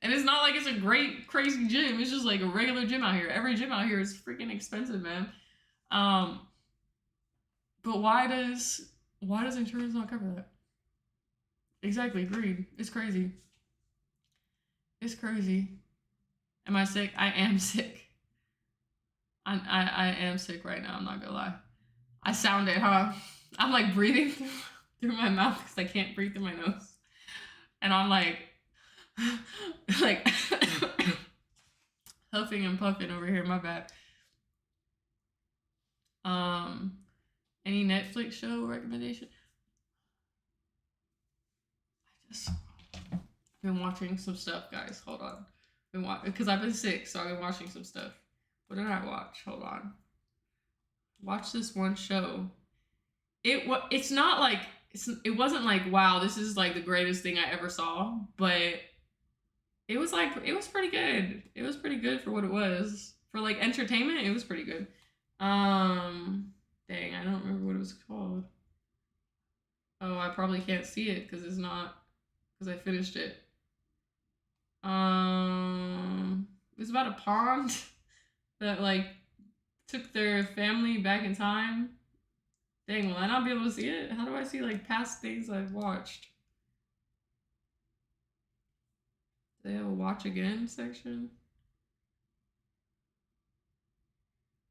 And it's not like it's a great, crazy gym. It's just like a regular gym out here. Every gym out here is freaking expensive, man. But why does insurance not cover that? Exactly, agreed. It's crazy. It's crazy. Am I sick? I am sick. I am sick right now, I'm not gonna lie. I sound it, huh? I'm like breathing through my mouth because I can't breathe through my nose. And I'm like huffing and puffing over here. My bad. Um, any Netflix show recommendation? I just been watching some stuff, guys. Hold on. Been because I've been sick, so I've been watching some stuff. What did I watch? Hold on. Watch this one show. It's not like it wasn't like wow, this is like the greatest thing I ever saw, but it was like it was pretty good. It was pretty good for what it was. For like entertainment, it was pretty good. Dang, I don't remember what it was called. Oh, I probably can't see it because it's not because I finished it. It was about a pond that like took their family back in time. Dang, will I not be able to see it? How do I see like past things I've watched? Do they have a watch again section?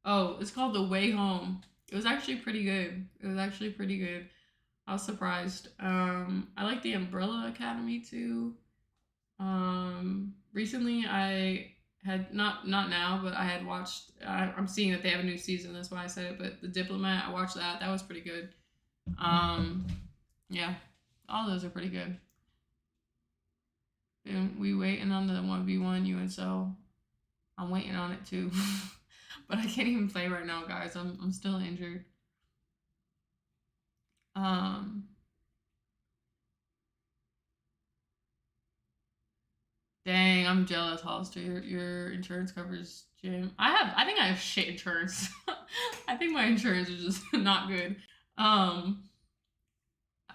Oh, it's called The Way Home. It was actually pretty good. It was actually pretty good. I was surprised. I like the Umbrella Academy too. Recently I had not now, but I had watched. I'm seeing that they have a new season. That's why I said it. But The Diplomat, I watched that. That was pretty good. Yeah, all those are pretty good. And we waiting on the 1v1 UNSL. I'm waiting on it too, but I can't even play right now, guys. I'm still injured. Dang, I'm jealous, Hollister. Your insurance covers gym. I think I have shit insurance. I think my insurance is just not good. Um,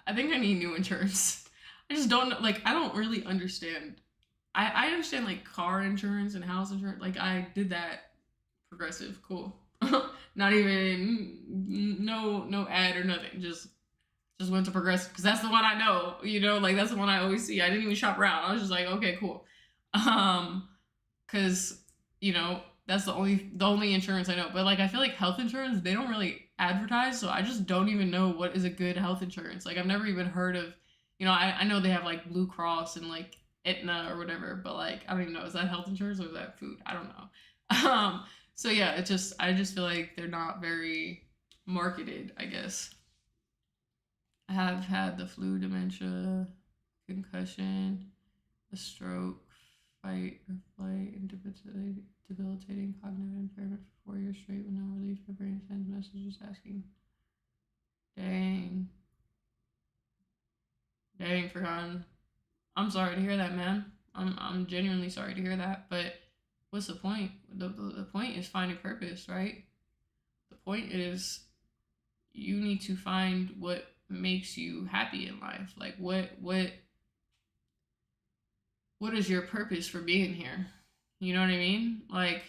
I think I need new insurance. I just don't know. Like, I don't really understand. I understand like car insurance and house insurance. Like, I did that. Progressive, cool. Not even no ad or nothing. Just went to Progressive because that's the one I know. You know, like that's the one I always see. I didn't even shop around. I was just like, okay, cool. Because you know that's the only insurance I know. But like I feel like health insurance they don't really advertise, so I just don't even know what is a good health insurance. Like I've never even heard of, I know they have like Blue Cross and like Aetna or whatever, but like I don't even know is that health insurance or is that food? I don't know. So yeah, I just feel like they're not very marketed, I guess. I have had the flu, dementia, concussion, a stroke, fight or flight, and debilitating cognitive impairment for 4 years straight with no relief. My brain sends messages asking, dang, dang, forgotten. I'm sorry to hear that, man. I'm genuinely sorry to hear that. But what's the point? The point is finding purpose, right? The point is you need to find what makes you happy in life. Like what is your purpose for being here? You know what I mean? Like,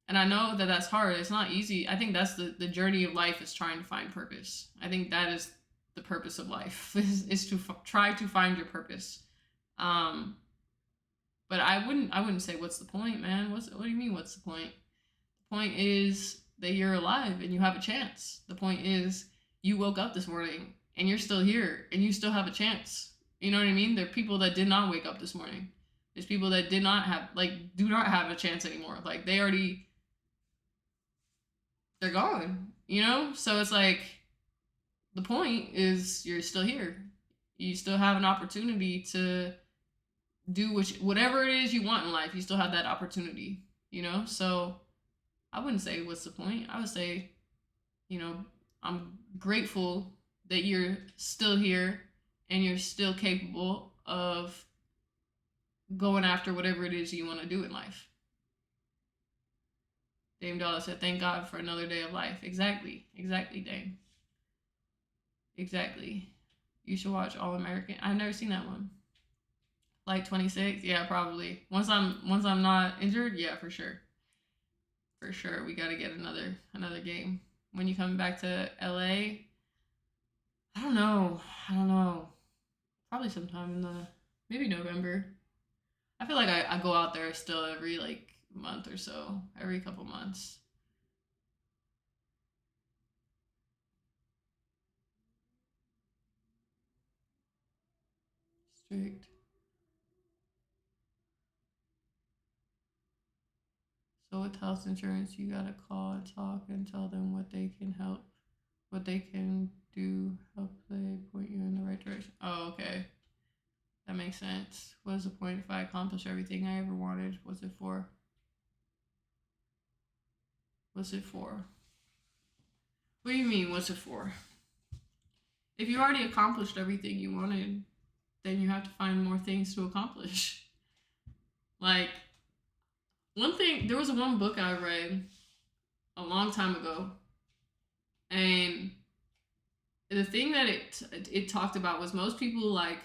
and I know that that's hard. It's not easy. I think that's the journey of life is trying to find purpose. I think that is the purpose of life is to try to find your purpose. Um, but I wouldn't say what's the point, man. What do you mean what's the point? The point is that you're alive and you have a chance. The point is you woke up this morning and you're still here and you still have a chance. You know what I mean? There are people that did not wake up this morning. There's people that did not have do not have a chance anymore. Like they're gone. You know? So it's like the point is you're still here. You still have an opportunity to do whatever it is you want in life. You still have that opportunity, So I wouldn't say what's the point. I would say, I'm grateful that you're still here and you're still capable of going after whatever it is you want to do in life. Dame Dollar said, thank God for another day of life. Exactly, Dame. Exactly. You should watch All American. I've never seen that one. Like 26? Yeah, probably. Once I'm not injured, yeah, for sure. For sure, we gotta get another game. When you coming back to LA? I don't know. Probably sometime in maybe November. I feel like I go out there still every like month or so, every couple months. Strict. So with health insurance, you gotta call and talk and tell them what they can help, what they can do, help they point you in the right direction. Oh, okay. That makes sense. What is the point if I accomplish everything I ever wanted? What's it for? What's it for? What do you mean, what's it for? If you already accomplished everything you wanted, then you have to find more things to accomplish. Like, one thing, there was one book I read a long time ago, and the thing that it talked about was most people, like,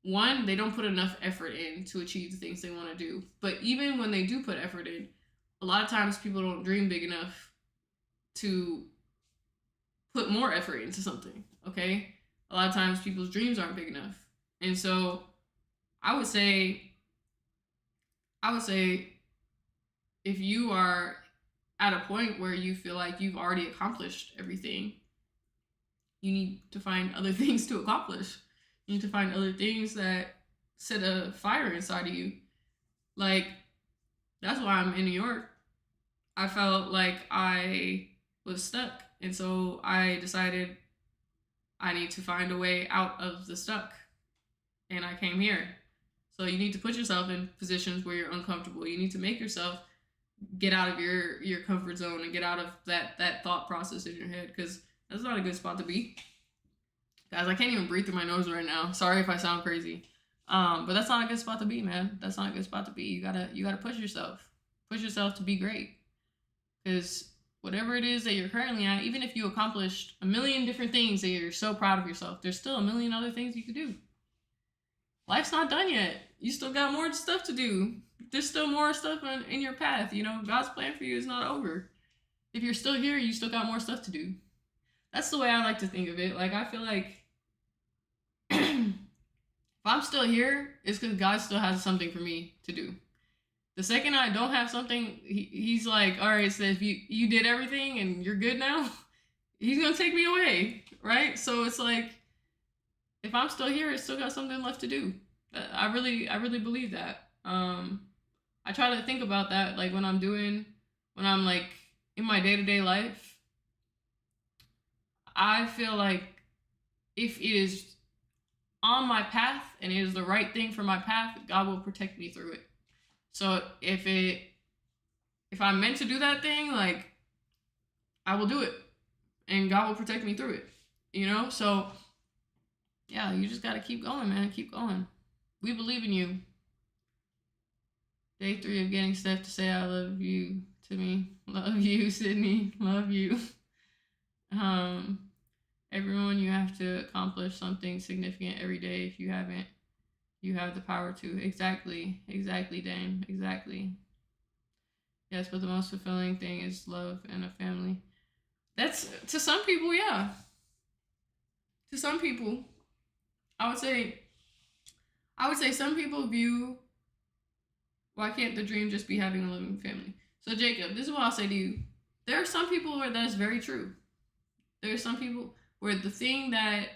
one, they don't put enough effort in to achieve the things they want to do. But even when they do put effort in, a lot of times people don't dream big enough to put more effort into something, okay? A lot of times people's dreams aren't big enough. And so I would say if you are at a point where you feel like you've already accomplished everything, you need to find other things to accomplish. You need to find other things that set a fire inside of you. Like, that's why I'm in New York. I felt like I was stuck. And so I decided I need to find a way out of the stuck. And I came here. So you need to put yourself in positions where you're uncomfortable. You need to make yourself get out of your comfort zone and get out of that thought process in your head, because that's not a good spot to be. Guys, I can't even breathe through my nose right now. Sorry if I sound crazy. But that's not a good spot to be, man. That's not a good spot to be. You gotta push yourself. Push yourself to be great. Because whatever it is that you're currently at, even if you accomplished a million different things that you're so proud of yourself, there's still a million other things you could do. Life's not done yet. You still got more stuff to do. There's still more stuff in your path. You know, God's plan for you is not over. If you're still here, you still got more stuff to do. That's the way I like to think of it. Like, I feel like if I'm still here, it's because God still has something for me to do. The second I don't have something, he's like, all right, so if you did everything and you're good now, he's going to take me away, right? So it's like, if I'm still here, it's still got something left to do. I really believe that. I try to think about that, like, when I'm like in my day-to-day life. I feel like if it is on my path and it is the right thing for my path, God will protect me through it. So if I'm meant to do that thing, like, I will do it, and God will protect me through it, you know? So yeah, you just got to keep going, man. Keep going. We believe in you. Day 3 of getting Steph to say I love you to me. Love you, Sydney. Love you. Everyone, you have to accomplish something significant every day. If you haven't, you have the power to. Exactly, Dame. Exactly. Yes, but the most fulfilling thing is love and a family. That's, to some people, yeah. To some people, I would say some people view, why can't the dream just be having a loving family? So Jacob, this is what I'll say to you. There are some people where that's very true. There are some people where the thing that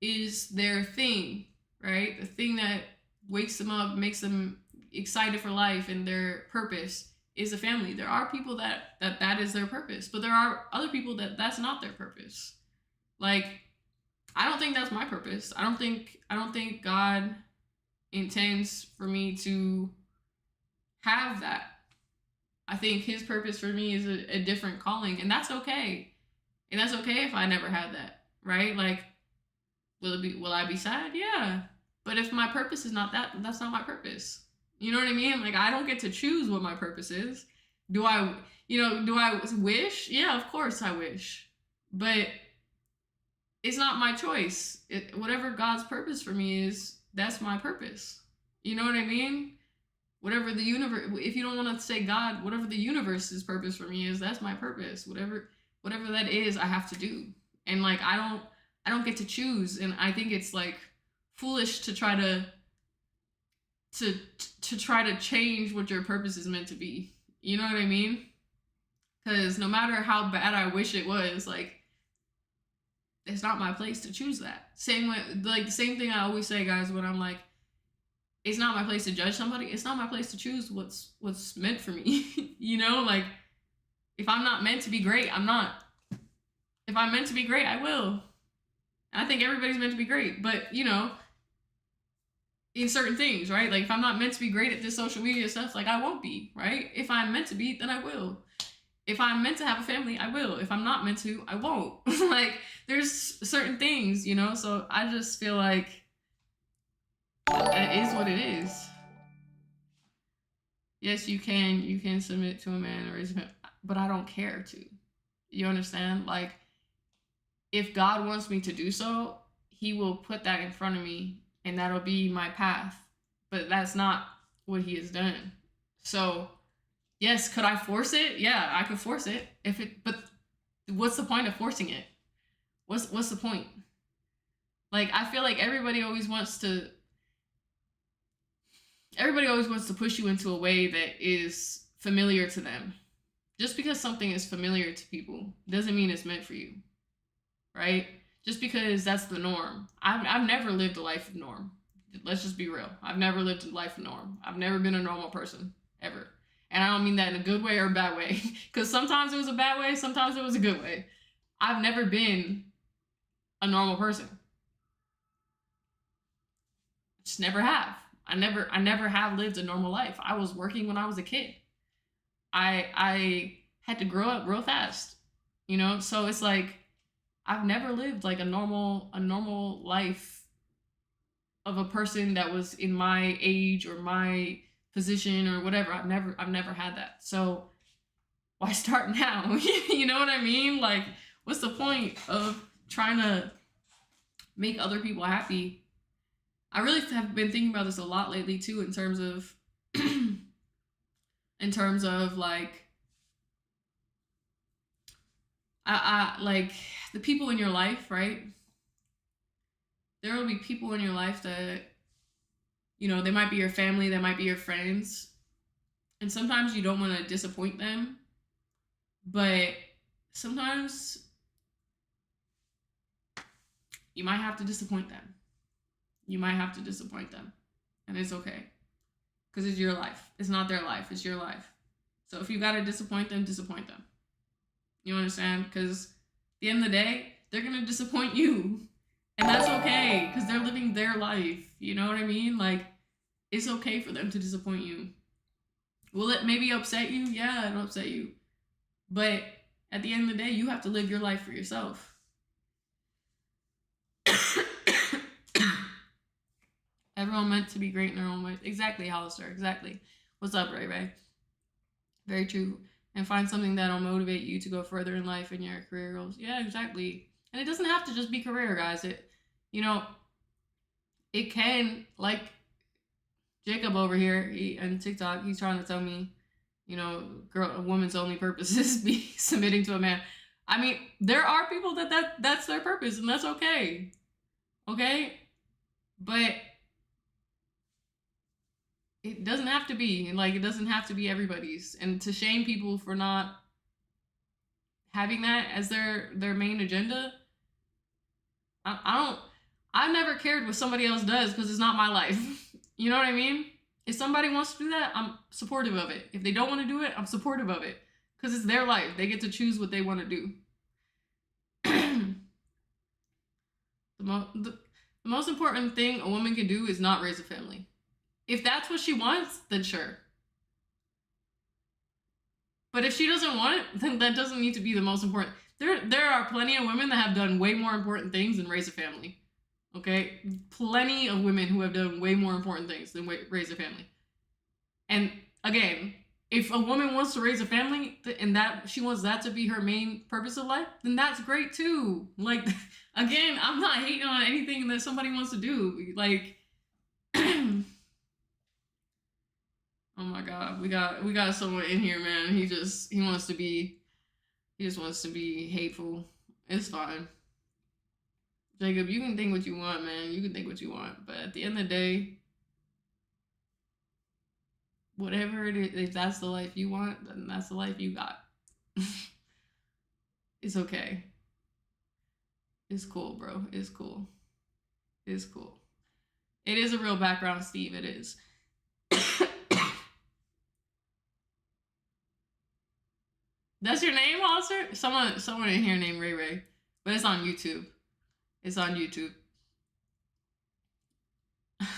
is their thing, right? The thing that wakes them up, makes them excited for life and their purpose is a family. There are people that is their purpose, but there are other people that's not their purpose. Like, I don't think that's my purpose. I don't think God intends for me to have that. I think his purpose for me is a different calling, and that's okay. And that's okay if I never had that, right? Like, will I be sad? Yeah. But if my purpose is not that, that's not my purpose. You know what I mean? Like, I don't get to choose what my purpose is. Do I wish? Yeah, of course I wish. But it's not my choice. Whatever God's purpose for me is, that's my purpose. You know what I mean? Whatever the universe, if you don't want to say God, whatever the universe's purpose for me is, that's my purpose. Whatever that is, I have to do. And like, I don't get to choose. And I think it's like foolish to try to change what your purpose is meant to be. You know what I mean? Because no matter how bad I wish it was, like, it's not my place to choose that. Same way, like, the same thing I always say, guys, when I'm like, it's not my place to judge somebody. It's not my place to choose what's meant for me. You know, like if I'm not meant to be great, I'm not. If I'm meant to be great, I will. And I think everybody's meant to be great, but you know, in certain things, right? Like if I'm not meant to be great at this social media stuff, like I won't be, right? If I'm meant to be, then I will. If I'm meant to have a family, I will. If I'm not meant to, I won't. Like there's certain things, you know? So I just feel like it is what it is. Yes, you can submit to a man or raise a family, but I don't care to. You understand? Like if God wants me to do so, he will put that in front of me and that'll be my path. But that's not what he has done. So, yes, could I force it? Yeah, I could force it. But what's the point of forcing it? What's the point? Like I feel like everybody always wants to push you into a way that is familiar to them. Just because something is familiar to people doesn't mean it's meant for you. Right? Just because that's the norm. I've never lived a life of norm. Let's just be real. I've never lived a life of norm. I've never been a normal person, ever. And I don't mean that in a good way or a bad way. Because sometimes it was a bad way, sometimes it was a good way. I've never been a normal person. Just never have. I never have lived a normal life. I was working when I was a kid. I had to grow up real fast. You know? So it's like I've never lived like a normal life of a person that was in my age or my position or whatever. I've never had that. So why start now? You know what I mean? Like what's the point of trying to make other people happy? I really have been thinking about this a lot lately too in terms of like I like the people in your life, right? There will be people in your life that, you know, they might be your family, they might be your friends. And sometimes you don't want to disappoint them. But sometimes you might have to disappoint them. You might have to disappoint them. And it's okay. Because it's your life. It's not their life. It's your life. So if you got to disappoint them, disappoint them. You understand? Because at the end of the day, they're going to disappoint you. And that's okay. Because they're living their life. You know what I mean? Like, it's okay for them to disappoint you. Will it maybe upset you? Yeah, it'll upset you. But at the end of the day, you have to live your life for yourself. Everyone meant to be great in their own way. Exactly, Hollister. Exactly. What's up, Ray Ray? Very true. And find something that'll motivate you to go further in life in your career goals. Yeah, exactly. And it doesn't have to just be career, guys. It, you know, it can, like Jacob over here on TikTok, he's trying to tell me, you know, a woman's only purpose is be submitting to a man. I mean, there are people that's their purpose, and that's okay. Okay? But it doesn't have to be. Like, it doesn't have to be everybody's. And to shame people for not having that as their main agenda, I've never cared what somebody else does because it's not my life. You know what I mean? If somebody wants to do that, I'm supportive of it. If they don't want to do it, I'm supportive of it. Because it's their life. They get to choose what they want to do. The most important thing a woman can do is not raise a family. If that's what she wants, then sure. But if she doesn't want it, then that doesn't need to be the most important. There are plenty of women that have done way more important things than raise a family. Okay? Plenty of women who have done way more important things than raise a family. And again, if a woman wants to raise a family and that she wants that to be her main purpose of life, then that's great too. Like, again, I'm not hating on anything that somebody wants to do. Like, oh my God, we got someone in here, man. He just wants to be hateful. It's fine. Jacob, you can think what you want, man. You can think what you want. But at the end of the day, whatever it is, if that's the life you want, then that's the life you got. It's okay. It's cool, bro. It's cool. It's cool. It is a real background, Steve. It is. That's your name, Hollister? Someone in here named Ray Ray, but it's on YouTube. It's on YouTube.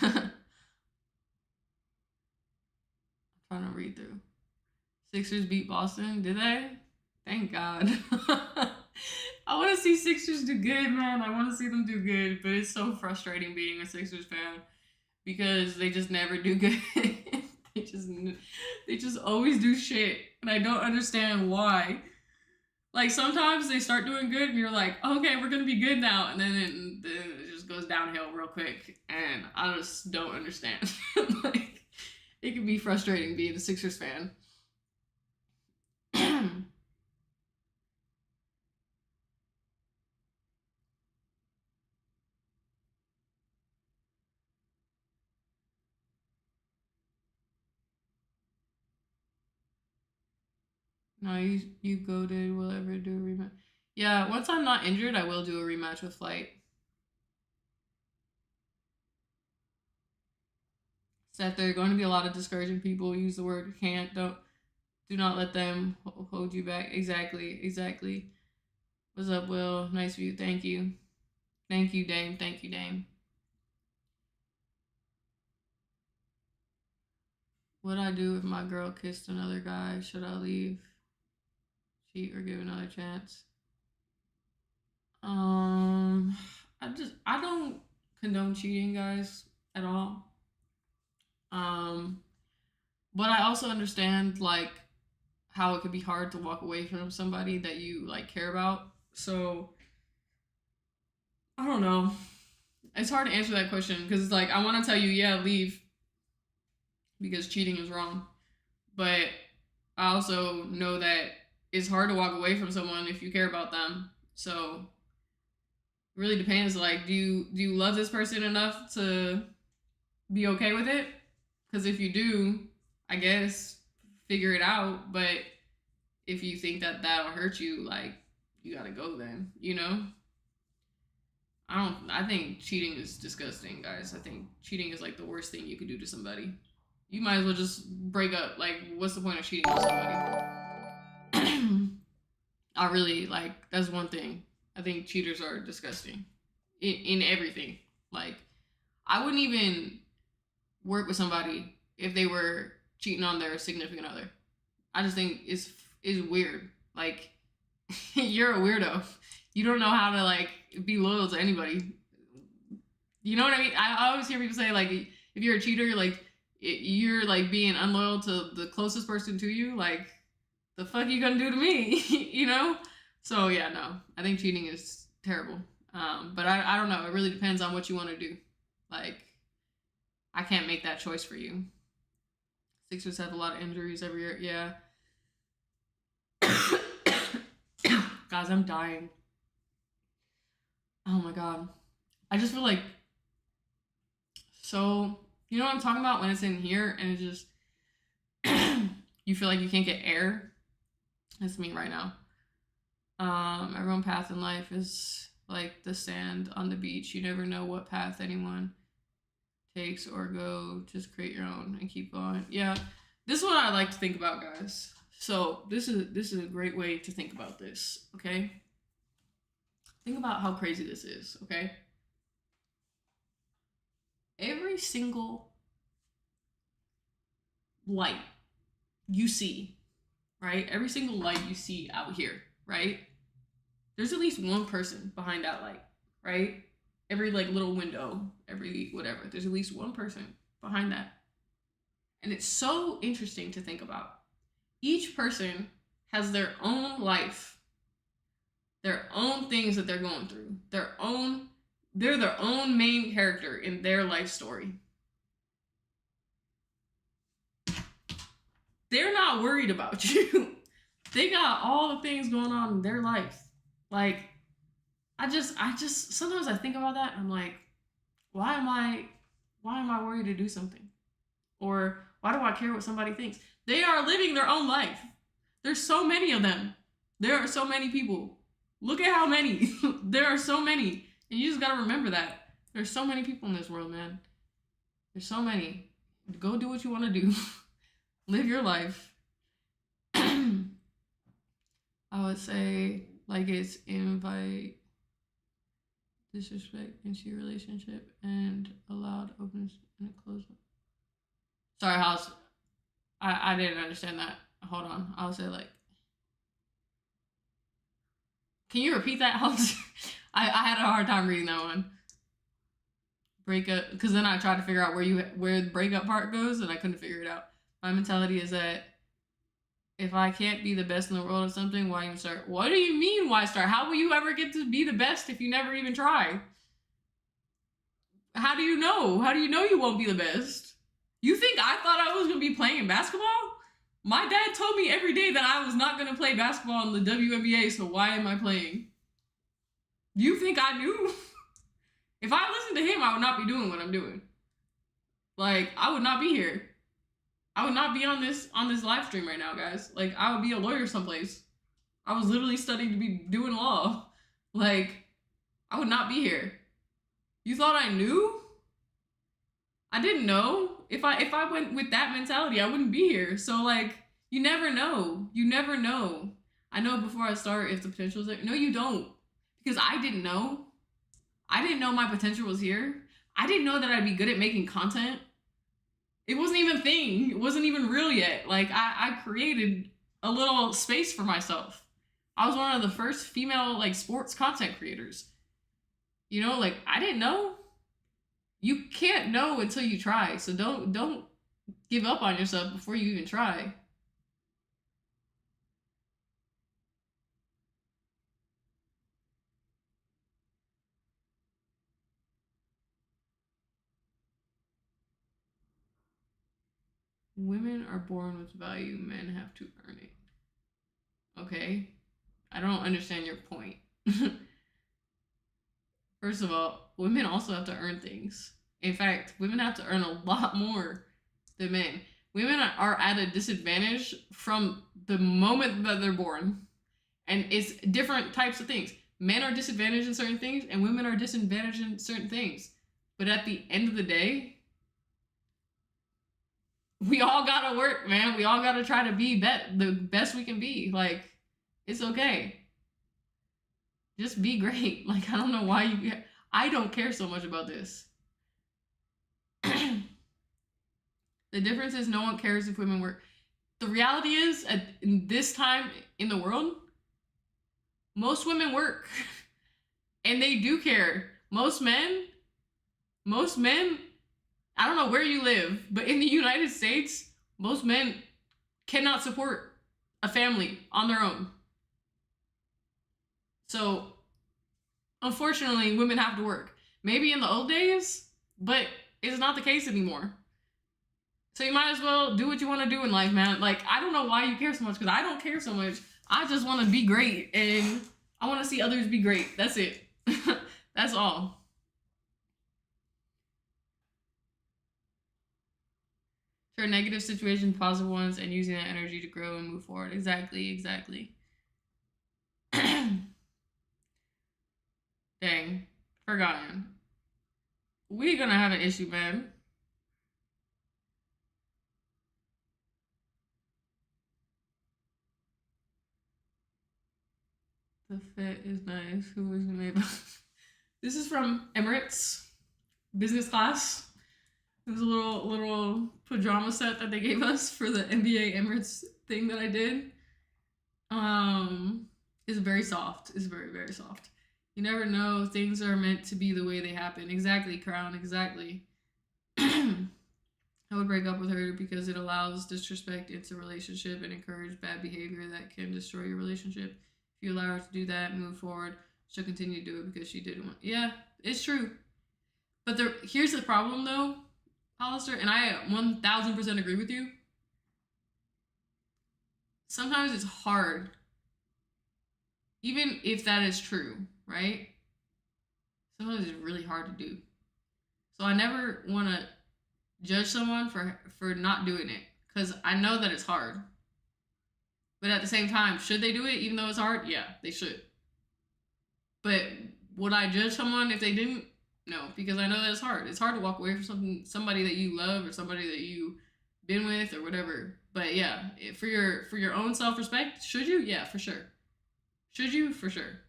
I'm trying to read through. Sixers beat Boston, did they? Thank God. I want to see Sixers do good, man. I want to see them do good, but it's so frustrating being a Sixers fan because they just never do good. they just always do shit, and I don't understand why. Like sometimes they start doing good, and you're like, okay, we're gonna be good now, and then it just goes downhill real quick, and I just don't understand. Like it can be frustrating being a Sixers fan. No, you goated. Will ever do a rematch? Yeah, once I'm not injured, I will do a rematch with Flight. Seth, there are going to be a lot of discouraging people. Use the word can't. Do not let them hold you back. Exactly. What's up, Will? Nice view. Thank you, Dame. Thank you, Dame. What'd I do if my girl kissed another guy? Should I leave, cheat, or give another chance? I don't condone cheating, guys, at all. But I also understand like how it could be hard to walk away from somebody that you like care about. So I don't know. It's hard to answer that question because it's like I want to tell you, yeah, leave because cheating is wrong. But I also know that it's hard to walk away from someone if you care about them. So it really depends. Like, do you love this person enough to be okay with it? Because if you do, I guess figure it out. But if you think that that'll hurt you, like you gotta go then. You know. I think cheating is disgusting, guys. I think cheating is like the worst thing you could do to somebody. You might as well just break up. Like, what's the point of cheating with somebody? I really like that's one thing. I think cheaters are disgusting in everything. Like, I wouldn't even work with somebody if they were cheating on their significant other. I just think it's weird. Like, you're a weirdo. You don't know how to like be loyal to anybody. You know what I mean? I always hear people say like, if you're a cheater, like you're like being unloyal to the closest person to you. Like, the fuck you gonna do to me? You know? So yeah, no, I think cheating is terrible. But I don't know. It really depends on what you want to do. Like, I can't make that choice for you. Sixers have a lot of injuries every year. Yeah. Guys, I'm dying. Oh my god. I just feel like so, you know what I'm talking about when it's in here and it just you feel like you can't get air? That's me right now. Everyone's path in life is like the sand on the beach. You never know what path anyone takes or go. Just create your own and keep going. Yeah, this is what I like to think about, guys. So this is a great way to think about this. Okay, think about how crazy this is. Okay, every single light you see, right? Every single light you see out here, right? There's at least one person behind that light, right? Every like little window, every whatever, there's at least one person behind that. And it's so interesting to think about. Each person has their own life, their own things that they're going through, they're their own main character in their life story. They're not worried about you. They got all the things going on in their life. Like, I just sometimes I think about that and I'm like, why am I worried to do something? Or why do I care what somebody thinks? They are living their own life. There's so many of them. There are so many people. Look at how many. There are so many. And you just gotta remember that. There's so many people in this world, man. There's so many. Go do what you want to do. Live your life. I would say like it's invite disrespect into your relationship and allowed openness and a closed one. Sorry, House. I didn't understand that. Hold on. I'll say like, can you repeat that, House? I had a hard time reading that one. Breakup, because then I tried to figure out where the breakup part goes, and I couldn't figure it out. My mentality is that if I can't be the best in the world at something, why even start? What do you mean, why start? How will you ever get to be the best if you never even try? How do you know? How do you know you won't be the best? You think I thought I was going to be playing basketball? My dad told me every day that I was not going to play basketball in the WNBA, so why am I playing? You think I knew? If I listened to him, I would not be doing what I'm doing. Like, I would not be here. I would not be on this live stream right now, guys. Like, I would be a lawyer someplace. I was literally studying to be doing law. Like, I would not be here. You thought I knew? I didn't know. If I went with that mentality, I wouldn't be here. So like, you never know. You never know. I know before I start if the potential is there. No, you don't. Because I didn't know. I didn't know my potential was here. I didn't know that I'd be good at making content. It wasn't even a thing. It wasn't even real yet. Like, I created a little space for myself. I was one of the first female, like, sports content creators. You know, like, I didn't know. You can't know until you try. So don't give up on yourself before you even try. Women are born with value, men have to earn it. Okay. I don't understand your point. First of all, women also have to earn things. In fact, women have to earn a lot more than men. Women are at a disadvantage from the moment that they're born. And it's different types of things. Men are disadvantaged in certain things, and women are disadvantaged in certain things. But at the end of the day, we all gotta work, man. We all gotta try to be the best we can be. Like, it's okay. Just be great. Like, I don't know why I don't care so much about this. The difference is no one cares if women work. The reality is, in this time in the world, most women work. And they do care. Most men, I don't know where you live, but in the United States, most men cannot support a family on their own. So, unfortunately, women have to work. Maybe in the old days, but it's not the case anymore. So you might as well do what you want to do in life, man. Like, I don't know why you care so much, because I don't care so much. I just want to be great, and I want to see others be great. That's it. That's all. Sure, negative situations, positive ones, and using that energy to grow and move forward. Exactly. Dang, forgotten. We're gonna have an issue, man. The fit is nice. Who is made by? This is from Emirates business class. It was a little pajama set that they gave us for the NBA Emirates thing that I did. It's very soft. It's very, very soft. You never know. Things are meant to be the way they happen. Exactly, Crown. Exactly. I would break up with her because it allows disrespect into a relationship and encourage bad behavior that can destroy your relationship. If you allow her to do that, move forward, she'll continue to do it because she didn't want. Yeah, it's true. But here's the problem, though, Hollister, and I 1000% agree with you. Sometimes it's hard, even if that is true, right? Sometimes it's really hard to do. So I never want to judge someone for not doing it, because I know that it's hard. But at the same time, should they do it even though it's hard? Yeah, they should. But would I judge someone if they didn't? No, because I know that it's hard. It's hard to walk away from somebody that you love or somebody that you been with or whatever. But yeah, for your own self respect, should you? Yeah, for sure. Should you? For sure.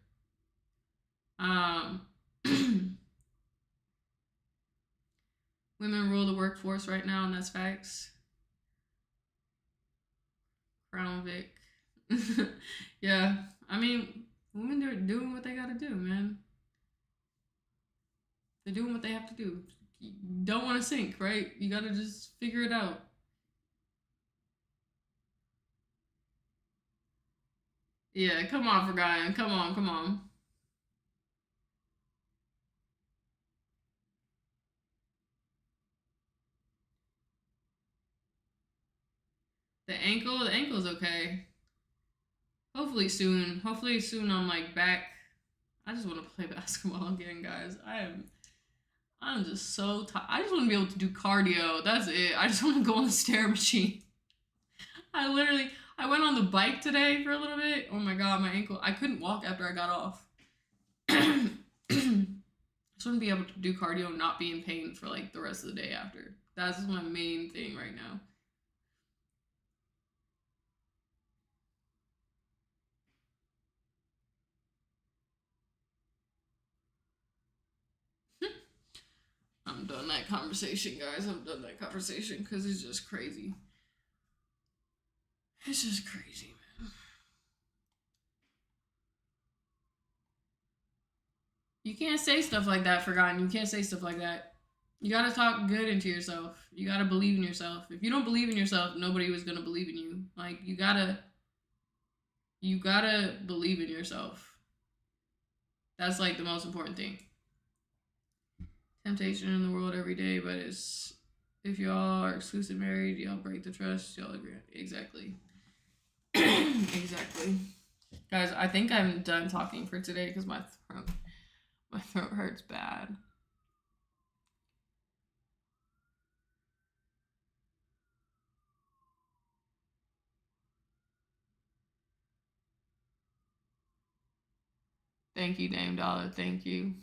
Um, women rule the workforce right now, and that's facts. Crown Vic. Yeah, I mean, women are doing what they gotta do, man. They're doing what they have to do. You don't want to sink, right? You gotta just figure it out. Yeah, come on, Forgotten. Come on, come on. The ankle's okay. Hopefully soon. Hopefully soon I'm like back. I just want to play basketball again, guys. I'm just so tired. I just want to be able to do cardio. That's it. I just want to go on the stair machine. I went on the bike today for a little bit. Oh my god, my ankle. I couldn't walk after I got off. I just want to be able to do cardio and not be in pain for like the rest of the day after. That's my main thing right now. I'm done that conversation, guys. I'm done that conversation because it's just crazy. It's just crazy, man. You can't say stuff like that, Forgotten. You can't say stuff like that. You gotta talk good into yourself. You gotta believe in yourself. If you don't believe in yourself, nobody was gonna believe in you. Like you gotta believe in yourself. That's like the most important thing. Temptation in the world every day, but it's if y'all are exclusive married, y'all break the trust, y'all agree. Exactly. Exactly. Guys, I think I'm done talking for today because my throat hurts bad. Thank you, Dame Dollar. Thank you.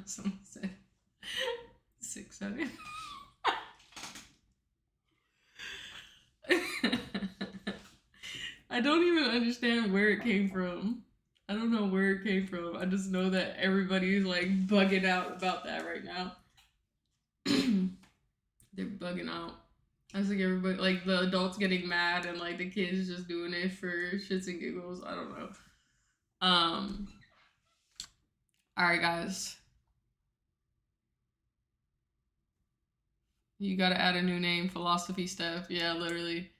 Someone said 600. I don't even understand where it came from. I don't know where it came from. I just know that everybody is like bugging out about that right now. They're bugging out. I was like everybody, like the adults getting mad and like the kids just doing it for shits and giggles. I don't know. Um. All right, guys. You gotta add a new name, Philosophy Steph. Yeah, literally.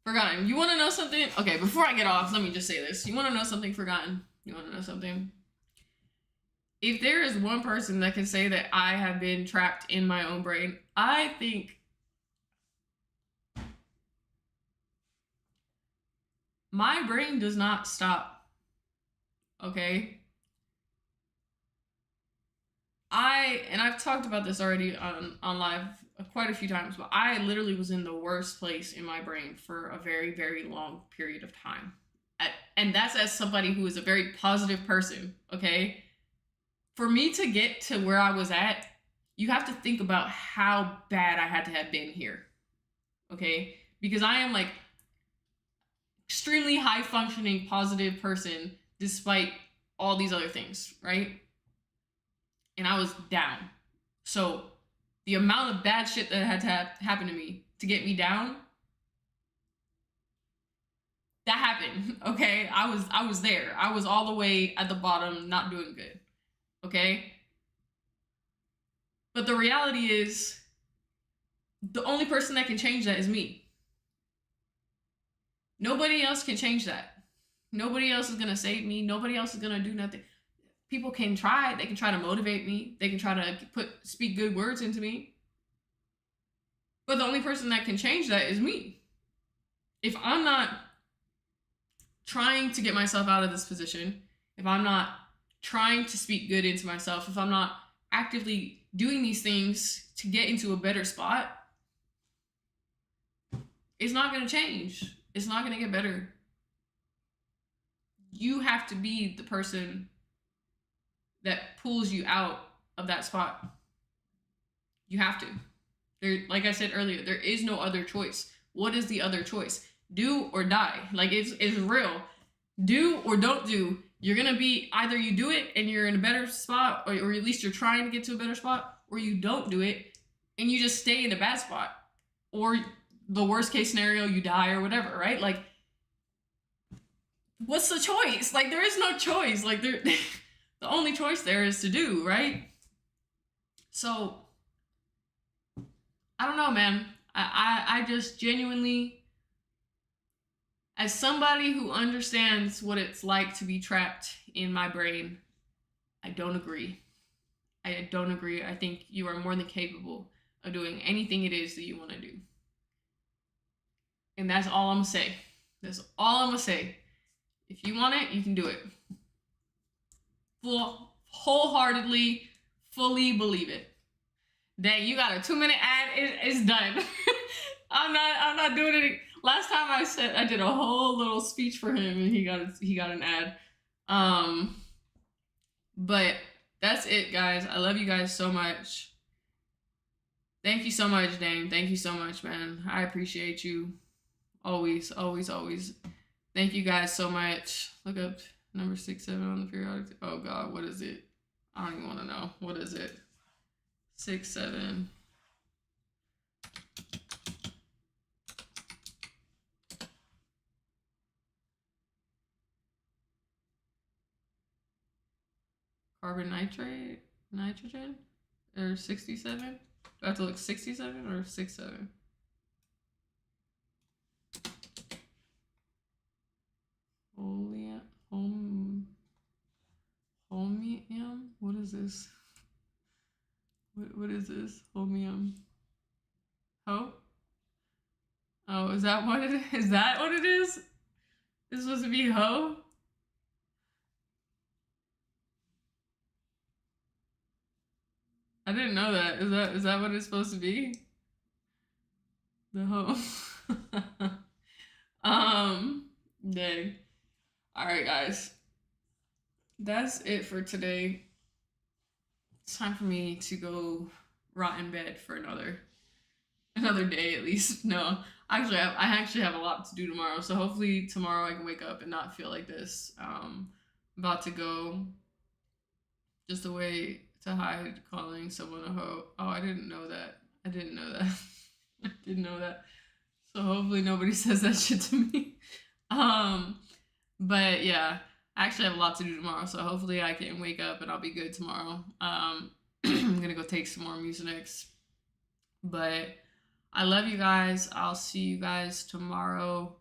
Forgotten. You want to know something? Okay, before I get off, let me just say this. You want to know something, Forgotten? You want to know something? If there is one person that can say that I have been trapped in my own brain, I think my brain does not stop. Okay? I've talked about this already on live quite a few times, but I literally was in the worst place in my brain for a very, very long period of time. And that's as somebody who is a very positive person, okay? For me to get to where I was at, you have to think about how bad I had to have been here, okay? Because I am like extremely high functioning, positive person despite all these other things, right? And I was down. So the amount of bad shit that had to happen to me to get me down, that happened. Okay, I was there. I was all the way at the bottom, not doing good. Okay, but the reality is, the only person that can change that is me. Nobody else can change that. Nobody else is gonna save me. Nobody else is gonna do nothing. People can try. They can try to motivate me. They can try to speak good words into me. But the only person that can change that is me. If I'm not trying to get myself out of this position, if I'm not trying to speak good into myself, if I'm not actively doing these things to get into a better spot, it's not going to change. It's not going to get better. you have to be the person that pulls you out of that spot. You have to. There, like I said earlier, there is no other choice. What is the other choice? Do or die. Like it's real. Do or don't do. You're gonna be either you do it and you're in a better spot, or at least you're trying to get to a better spot, or you don't do it and you just stay in a bad spot. Or the worst case scenario, you die or whatever, right? Like, what's the choice? Like, there is no choice. Like, the only choice there is to do, right? So, I don't know, man. I just genuinely, as somebody who understands what it's like to be trapped in my brain, I don't agree. I don't agree. I think you are more than capable of doing anything it is that you want to do. And that's all I'm going to say. That's all I'm going to say. If you want it, you can do it. Wholeheartedly, fully believe it. Dang, you got a 2-minute ad. It's done. I'm not doing it. Last time I did a whole little speech for him and he got an ad. But that's it, guys. I love you guys so much. Thank you so much, Dane. Thank you so much, man. I appreciate you. Always, always, always. Thank you guys so much. Look up number 67 on the periodic. Oh God, what is it? I don't even want to know. What is it? 67. Carbon nitrate, nitrogen, or 67? Do I have to look 67 or 67? Holmium? What is this? What is this? Holmium. Ho? Oh, is that what it is? Is that what it is? It's supposed to be ho? I didn't know that. Is that what it's supposed to be? The ho. Dang. Alright, guys. That's it for today. It's time for me to go rot in bed for another day at least. No, actually, I actually have a lot to do tomorrow. So hopefully tomorrow I can wake up and not feel like this. I'm about to go just a way to hide calling someone a hoe. Oh, I didn't know that. I didn't know that. So hopefully nobody says that shit to me. But yeah, I actually have a lot to do tomorrow. So hopefully I can wake up and I'll be good tomorrow. I'm gonna go take some more Mucinex. But I love you guys. I'll see you guys tomorrow.